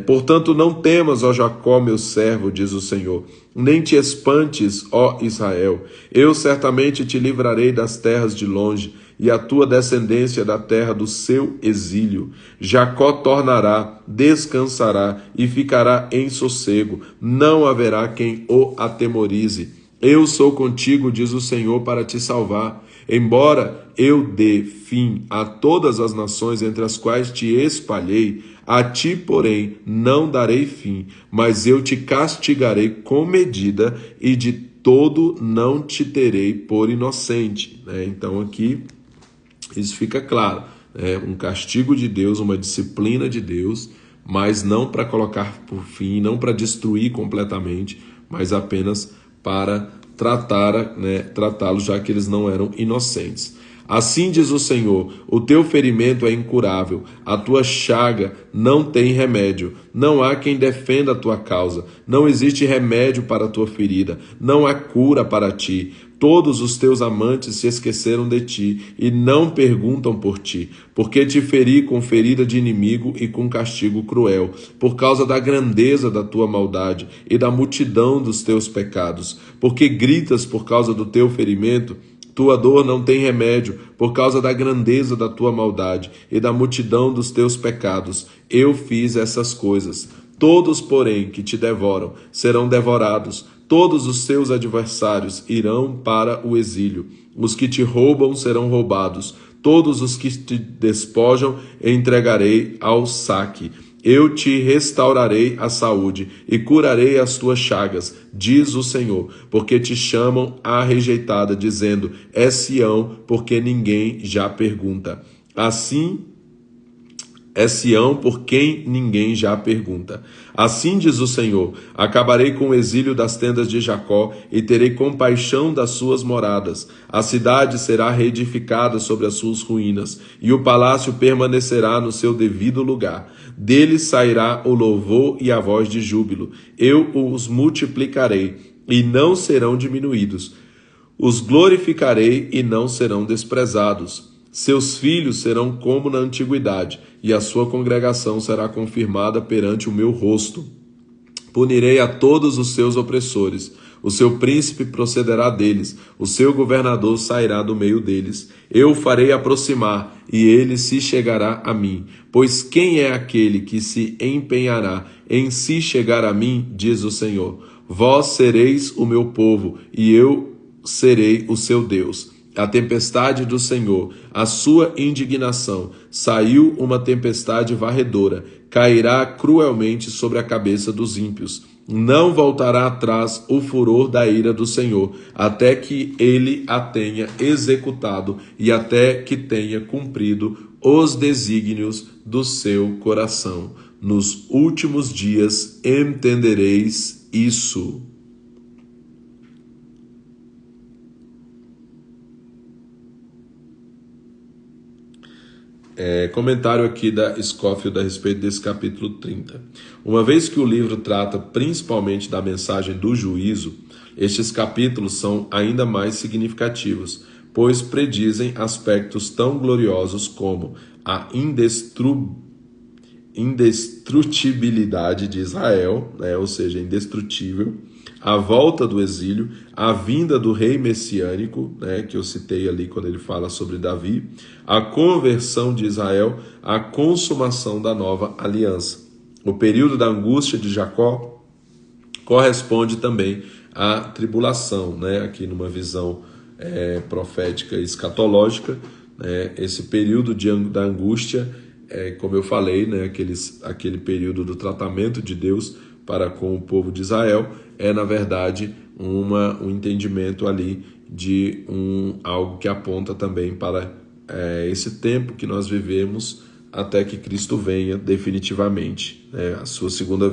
Portanto, não temas, ó Jacó, meu servo, diz o Senhor, nem te espantes, ó Israel. Eu certamente te livrarei das terras de longe, e a tua descendência da terra do seu exílio. Jacó tornará, descansará e ficará em sossego. Não haverá quem o atemorize. Eu sou contigo, diz o Senhor, para te salvar. Embora eu dê fim a todas as nações entre as quais te espalhei, a ti, porém, não darei fim, mas eu te castigarei com medida e de todo não te terei por inocente. Então aqui isso fica claro, um castigo de Deus, uma disciplina de Deus, mas não para colocar por fim, não para destruir completamente, mas apenas para tratá-los, já que eles não eram inocentes. Assim diz o Senhor, o teu ferimento é incurável, a tua chaga não tem remédio, não há quem defenda a tua causa, não existe remédio para a tua ferida, não há cura para ti. Todos os teus amantes se esqueceram de ti e não perguntam por ti, porque te feri com ferida de inimigo e com castigo cruel, por causa da grandeza da tua maldade e da multidão dos teus pecados, porque gritas por causa do teu ferimento. Tua dor não tem remédio, por causa da grandeza da tua maldade e da multidão dos teus pecados. Eu fiz essas coisas. Todos, porém, que te devoram, serão devorados. todos os seus adversários irão para o exílio. Os que te roubam serão roubados, todos os que te despojam entregarei ao saque. Eu te restaurarei a saúde e curarei as tuas chagas, diz o Senhor, porque te chamam a rejeitada, dizendo, é Sião, porque ninguém já pergunta. Assim é Sião por quem ninguém já pergunta. Assim diz o Senhor, acabarei com o exílio das tendas de Jacó e terei compaixão das suas moradas. A cidade será reedificada sobre as suas ruínas e o palácio permanecerá no seu devido lugar. Dele sairá o louvor e a voz de júbilo. Eu os multiplicarei e não serão diminuídos. Os glorificarei e não serão desprezados. Seus filhos serão como na antiguidade, e a sua congregação será confirmada perante o meu rosto. Punirei a todos os seus opressores, o seu príncipe procederá deles, o seu governador sairá do meio deles. Eu o farei aproximar, e ele se chegará a mim. Pois quem é aquele que se empenhará em se chegar a mim, diz o Senhor. Vós sereis o meu povo, e eu serei o seu Deus. A tempestade do Senhor, a sua indignação, saiu uma tempestade varredora, cairá cruelmente sobre a cabeça dos ímpios. Não voltará atrás o furor da ira do Senhor, até que ele a tenha executado e até que tenha cumprido os desígnios do seu coração. Nos últimos dias entendereis isso. Comentário aqui da Scofield a respeito desse capítulo 30. Uma vez que o livro trata principalmente da mensagem do juízo, estes capítulos são ainda mais significativos, pois predizem aspectos tão gloriosos como a indestrutibilidade de Israel, ou seja, indestrutível, a volta do exílio, a vinda do rei messiânico, que eu citei ali quando ele fala sobre Davi, a conversão de Israel, a consumação da nova aliança. O período da angústia de Jacó corresponde também à tribulação, aqui numa visão profética e escatológica, esse período da angústia, como eu falei, aquele período do tratamento de Deus para com o povo de Israel, na verdade, um entendimento ali de algo que aponta também para esse tempo que nós vivemos até que Cristo venha definitivamente, a sua segunda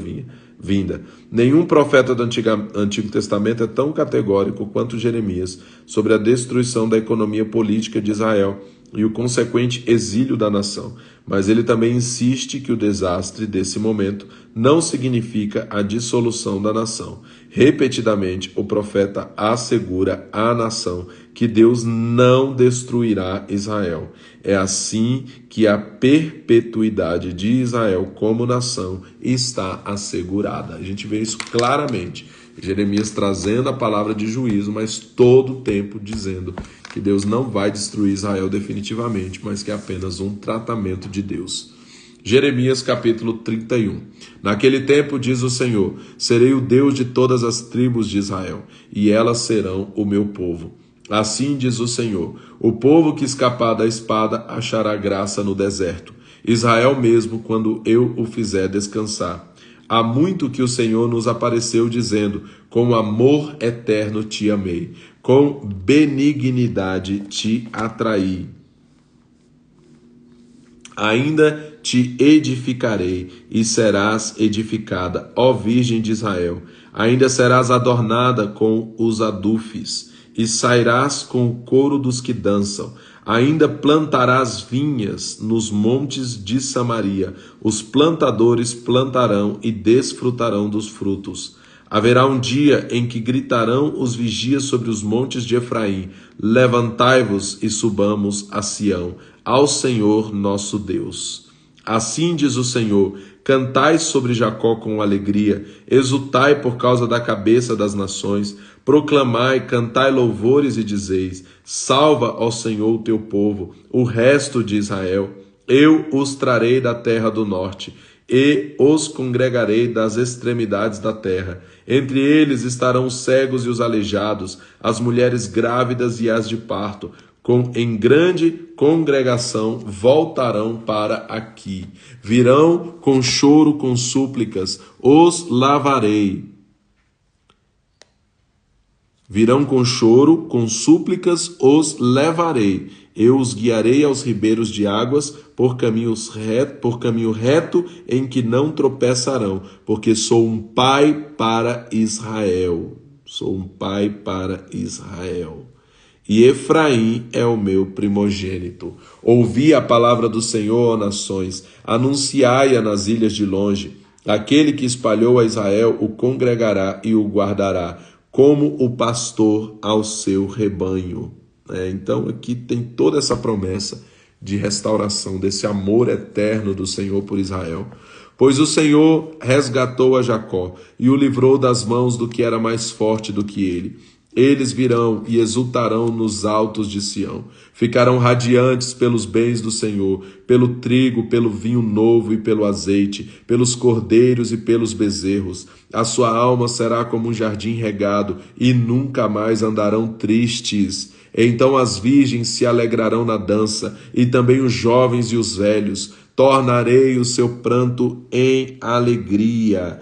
vinda. Nenhum profeta do Antigo Testamento é tão categórico quanto Jeremias sobre a destruição da economia política de Israel e o consequente exílio da nação, mas ele também insiste que o desastre desse momento não significa a dissolução da nação. Repetidamente, o profeta assegura à nação que Deus não destruirá Israel. É assim que a perpetuidade de Israel como nação está assegurada. A gente vê isso claramente. Jeremias trazendo a palavra de juízo, mas todo o tempo dizendo que Deus não vai destruir Israel definitivamente, mas que é apenas um tratamento de Deus. Jeremias capítulo 31. Naquele tempo, diz o Senhor, serei o Deus de todas as tribos de Israel, e elas serão o meu povo. Assim diz o Senhor, o povo que escapar da espada achará graça no deserto, Israel mesmo, quando eu o fizer descansar. Há muito que o Senhor nos apareceu dizendo, com amor eterno te amei, com benignidade te atraí. Ainda te edificarei e serás edificada, ó Virgem de Israel. Ainda serás adornada com os adufes e sairás com o coro dos que dançam. Ainda plantarás vinhas nos montes de Samaria. Os plantadores plantarão e desfrutarão dos frutos. Haverá um dia em que gritarão os vigias sobre os montes de Efraim: levantai-vos e subamos a Sião, ao Senhor nosso Deus. Assim diz o Senhor: cantai sobre Jacó com alegria, exultai por causa da cabeça das nações, proclamai, cantai louvores e dizeis: salva, ó Senhor, o teu povo, o resto de Israel. Eu os trarei da terra do norte e os congregarei das extremidades da terra. Entre eles estarão os cegos e os aleijados, as mulheres grávidas e as de parto, em grande congregação voltarão para aqui. Virão com choro, com súplicas, os lavarei. Virão com choro, com súplicas, os levarei. Eu os guiarei aos ribeiros de águas, por caminho reto em que não tropeçarão, porque sou um pai para Israel. Sou um pai para Israel. E Efraim é o meu primogênito. Ouvi a palavra do Senhor, ó nações, anunciai-a nas ilhas de longe. Aquele que espalhou a Israel o congregará e o guardará, como o pastor ao seu rebanho. Então aqui tem toda essa promessa de restauração, desse amor eterno do Senhor por Israel. Pois o Senhor resgatou a Jacó e o livrou das mãos do que era mais forte do que ele. Eles virão e exultarão nos altos de Sião. Ficarão radiantes pelos bens do Senhor, pelo trigo, pelo vinho novo e pelo azeite, pelos cordeiros e pelos bezerros. A sua alma será como um jardim regado e nunca mais andarão tristes. Então as virgens se alegrarão na dança e também os jovens e os velhos. Tornarei o seu pranto em alegria.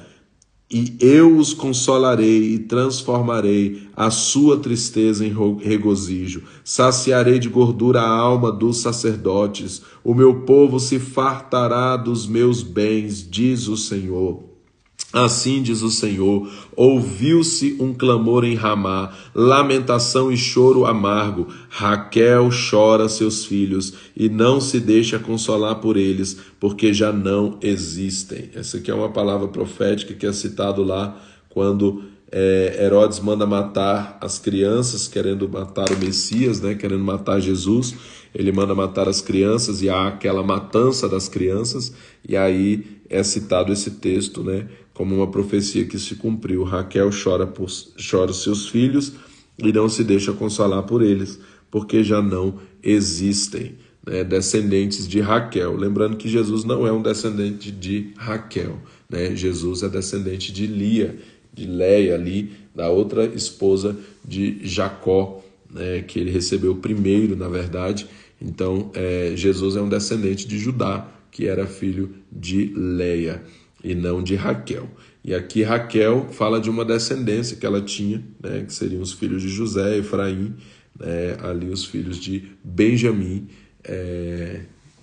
E eu os consolarei e transformarei a sua tristeza em regozijo. Saciarei de gordura a alma dos sacerdotes. O meu povo se fartará dos meus bens, diz o Senhor. Assim diz o Senhor, ouviu-se um clamor em Ramá, lamentação e choro amargo. Raquel chora seus filhos e não se deixa consolar por eles, porque já não existem. Essa aqui é uma palavra profética que é citado lá quando Herodes manda matar as crianças, querendo matar o Messias, querendo matar Jesus. Ele manda matar as crianças e há aquela matança das crianças, e aí é citado esse texto, como uma profecia que se cumpriu. Raquel chora seus filhos e não se deixa consolar por eles, porque já não existem, descendentes de Raquel. Lembrando que Jesus não é um descendente de Raquel, Jesus é descendente de Lia, de Leia ali, da outra esposa de Jacó, que ele recebeu primeiro, na verdade. Então, Jesus é um descendente de Judá, que era filho de Leia e não de Raquel. E aqui Raquel fala de uma descendência que ela tinha, que seriam os filhos de José, Efraim, ali os filhos de Benjamim.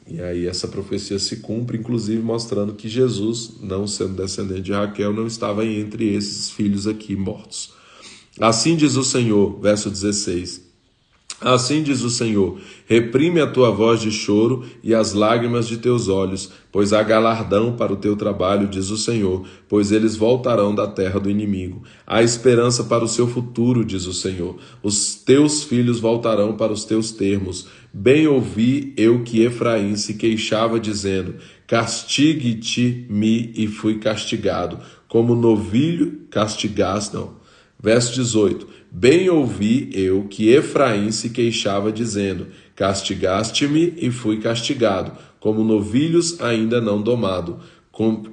E aí essa profecia se cumpre, inclusive mostrando que Jesus, não sendo descendente de Raquel, não estava entre esses filhos aqui mortos. Assim diz o Senhor, verso 16. Assim diz o Senhor, reprime a tua voz de choro e as lágrimas de teus olhos, pois há galardão para o teu trabalho, diz o Senhor, pois eles voltarão da terra do inimigo. Há esperança para o seu futuro, diz o Senhor. Os teus filhos voltarão para os teus termos. Bem ouvi eu que Efraim se queixava, dizendo, castigue-te-me e fui castigado, como novilho castigaste, não. Verso 18, bem ouvi eu que Efraim se queixava, dizendo, castigaste-me e fui castigado, como novilhos ainda não domado.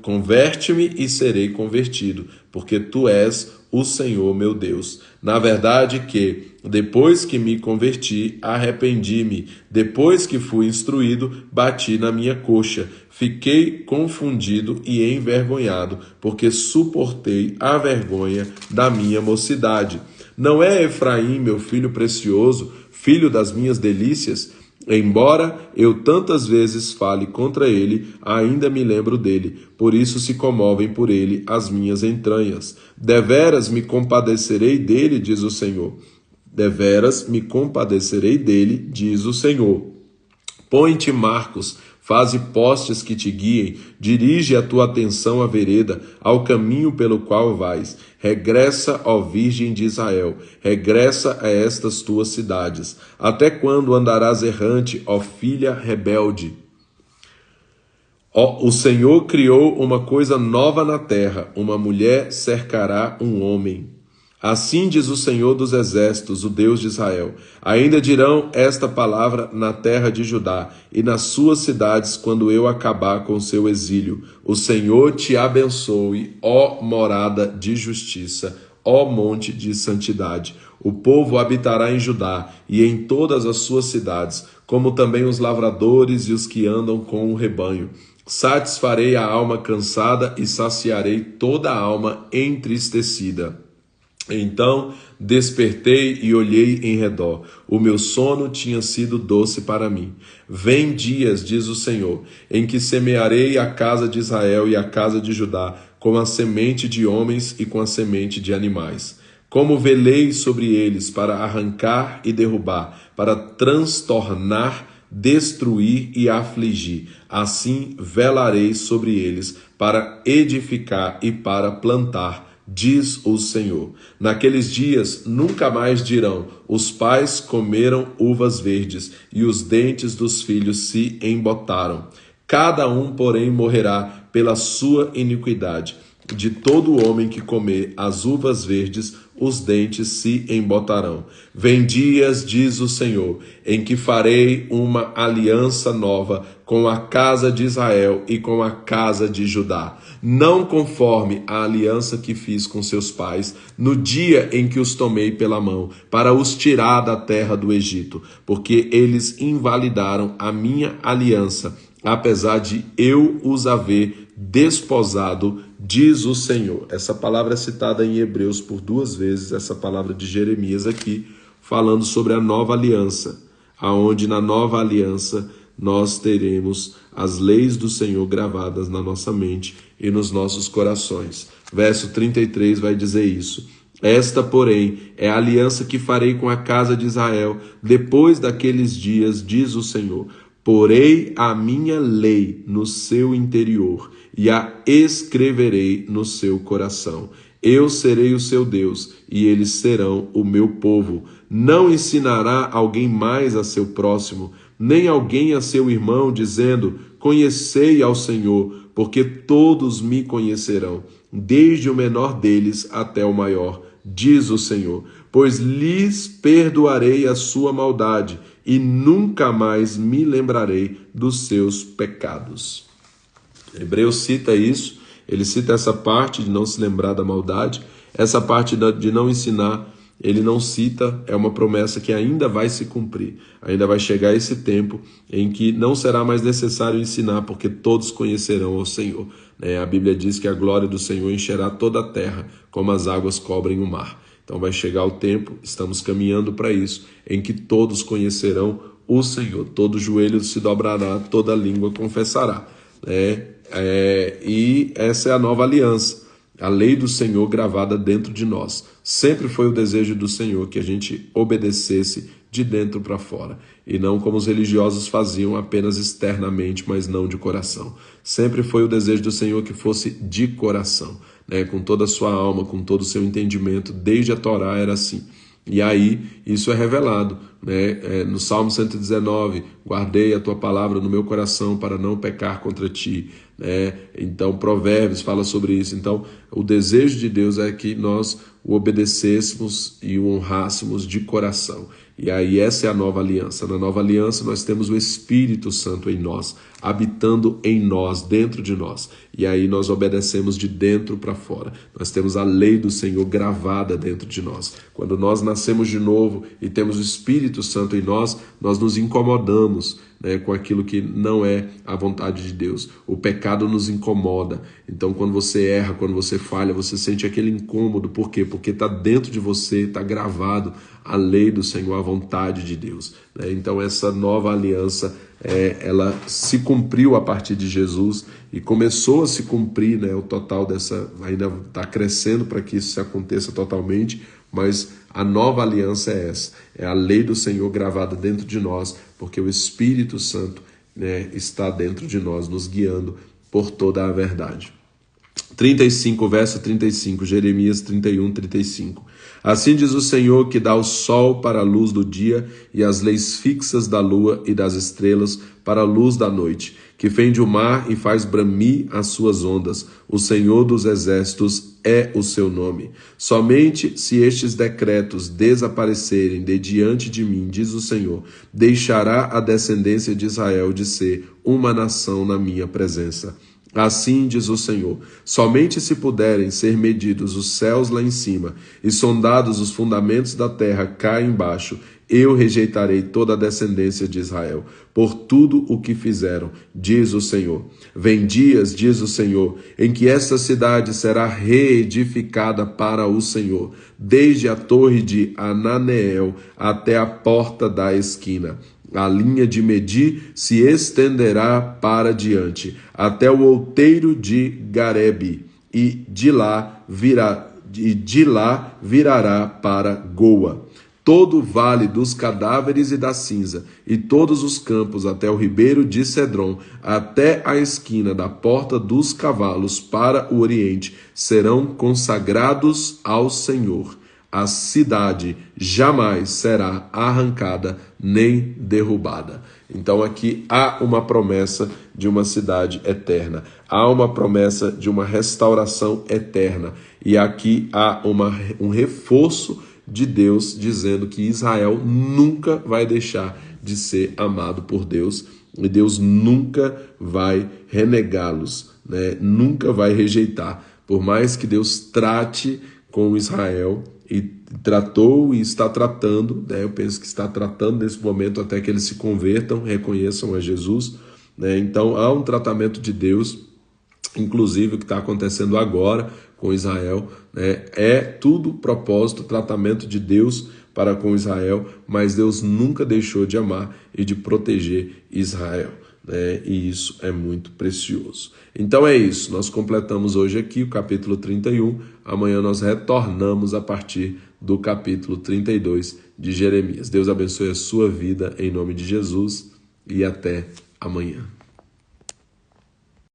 Converte-me e serei convertido, porque tu és o Senhor meu Deus. Na verdade que, depois que me converti, arrependi-me. Depois que fui instruído, bati na minha coxa. Fiquei confundido e envergonhado, porque suportei a vergonha da minha mocidade. Não é Efraim, meu filho precioso, filho das minhas delícias? Embora eu tantas vezes fale contra ele, ainda me lembro dele. Por isso se comovem por ele as minhas entranhas. Deveras me compadecerei dele, diz o Senhor. Deveras me compadecerei dele, diz o Senhor. Põe-te marcos, faze postes que te guiem, dirige a tua atenção à vereda, ao caminho pelo qual vais. Regressa, ó Virgem de Israel, regressa a estas tuas cidades. Até quando andarás errante, ó filha rebelde? O Senhor criou uma coisa nova na terra, uma mulher cercará um homem. Assim diz o Senhor dos Exércitos, o Deus de Israel: ainda dirão esta palavra na terra de Judá e nas suas cidades, quando eu acabar com o seu exílio: o Senhor te abençoe, ó morada de justiça, ó monte de santidade. O povo habitará em Judá e em todas as suas cidades, como também os lavradores e os que andam com o rebanho. Satisfarei a alma cansada e saciarei toda a alma entristecida. Então despertei e olhei em redor. O meu sono tinha sido doce para mim. Vem dias, diz o Senhor, em que semearei a casa de Israel e a casa de Judá com a semente de homens e com a semente de animais. Como velei sobre eles para arrancar e derrubar, para transtornar, destruir e afligir. Assim velarei sobre eles para edificar e para plantar, diz o Senhor. Naqueles dias nunca mais dirão: os pais comeram uvas verdes e os dentes dos filhos se embotaram. Cada um, porém, morrerá pela sua iniquidade. De todo homem que comer as uvas verdes, os dentes se embotarão. Vem dias, diz o Senhor, em que farei uma aliança nova com a casa de Israel e com a casa de Judá, não conforme a aliança que fiz com seus pais, no dia em que os tomei pela mão, para os tirar da terra do Egito, porque eles invalidaram a minha aliança, apesar de eu os haver desposado, diz o Senhor. Essa palavra é citada em Hebreus por 2 vezes, essa palavra de Jeremias aqui, falando sobre a nova aliança, aonde na nova aliança nós teremos as leis do Senhor gravadas na nossa mente e nos nossos corações. Verso 33 vai dizer isso. Esta, porém, é a aliança que farei com a casa de Israel depois daqueles dias, diz o Senhor. Porei a minha lei no seu interior e a escreverei no seu coração. Eu serei o seu Deus e eles serão o meu povo. Não ensinará alguém mais a seu próximo, nem alguém a seu irmão, dizendo: conhecei ao Senhor, porque todos me conhecerão, desde o menor deles até o maior, diz o Senhor. Pois lhes perdoarei a sua maldade e nunca mais me lembrarei dos seus pecados. Hebreus cita isso, ele cita essa parte de não se lembrar da maldade, essa parte de não ensinar, ele não cita, é uma promessa que ainda vai se cumprir. Ainda vai chegar esse tempo em que não será mais necessário ensinar, porque todos conhecerão o Senhor. A Bíblia diz que a glória do Senhor encherá toda a terra, como as águas cobrem o mar. Então vai chegar o tempo, estamos caminhando para isso, em que todos conhecerão o Senhor. Todo joelho se dobrará, toda língua confessará. E essa é a nova aliança. A lei do Senhor gravada dentro de nós. Sempre foi o desejo do Senhor que a gente obedecesse de dentro para fora. E não como os religiosos faziam apenas externamente, mas não de coração. Sempre foi o desejo do Senhor que fosse de coração, com toda a sua alma, com todo o seu entendimento. Desde a Torá era assim. E aí isso é revelado, no Salmo 119, guardei a tua palavra no meu coração para não pecar contra ti. Então Provérbios fala sobre isso. Então o desejo de Deus é que nós o obedecêssemos e o honrássemos de coração. E aí essa é a nova aliança. Na nova aliança nós temos o Espírito Santo em nós, habitando em nós, dentro de nós. E aí nós obedecemos de dentro para fora. Nós temos a lei do Senhor gravada dentro de nós. Quando nós nascemos de novo e temos o Espírito Santo em nós, nós nos incomodamos com aquilo que não é a vontade de Deus. O pecado nos incomoda. Então quando você erra, quando você falha, você sente aquele incômodo. Por quê? Porque está dentro de você, está gravado a lei do Senhor, a vontade de Deus. Então essa nova aliança, ela se cumpriu a partir de Jesus e começou a se cumprir, o total dessa, ainda está crescendo para que isso aconteça totalmente, mas a nova aliança é essa, é a lei do Senhor gravada dentro de nós, porque o Espírito Santo está dentro de nós, nos guiando por toda a verdade. 35, verso 35, Jeremias 31, 35. Assim diz o Senhor, que dá o sol para a luz do dia e as leis fixas da lua e das estrelas para a luz da noite, que fende o mar e faz bramir as suas ondas. O Senhor dos exércitos é o seu nome. Somente se estes decretos desaparecerem de diante de mim, diz o Senhor, deixará a descendência de Israel de ser uma nação na minha presença. Assim diz o Senhor, somente se puderem ser medidos os céus lá em cima e sondados os fundamentos da terra cá embaixo, eu rejeitarei toda a descendência de Israel, por tudo o que fizeram, diz o Senhor. Vem dias, diz o Senhor, em que esta cidade será reedificada para o Senhor, desde a torre de Ananeel até a porta da esquina. A linha de medir se estenderá para diante, até o outeiro de Garebe, e de lá virará para Goa. Todo o vale dos cadáveres e da cinza, e todos os campos até o ribeiro de Cedron, até a esquina da porta dos cavalos para o oriente, serão consagrados ao Senhor. A cidade jamais será arrancada nem derrubada. Então aqui há uma promessa de uma cidade eterna. Há uma promessa de uma restauração eterna. E aqui há um reforço de Deus dizendo que Israel nunca vai deixar de ser amado por Deus. E Deus nunca vai renegá-los, né? Nunca vai rejeitar. Por mais que Deus trate com Israel, e tratou e está tratando, né? Eu penso que está tratando nesse momento até que eles se convertam, reconheçam a Jesus, né? Então há um tratamento de Deus, inclusive o que está acontecendo agora com Israel, né? É tudo propósito, tratamento de Deus para com Israel, mas Deus nunca deixou de amar e de proteger Israel. E isso é muito precioso. Então é isso, nós completamos hoje aqui o capítulo 31, amanhã nós retornamos a partir do capítulo 32 de Jeremias. Deus abençoe a sua vida em nome de Jesus e até amanhã.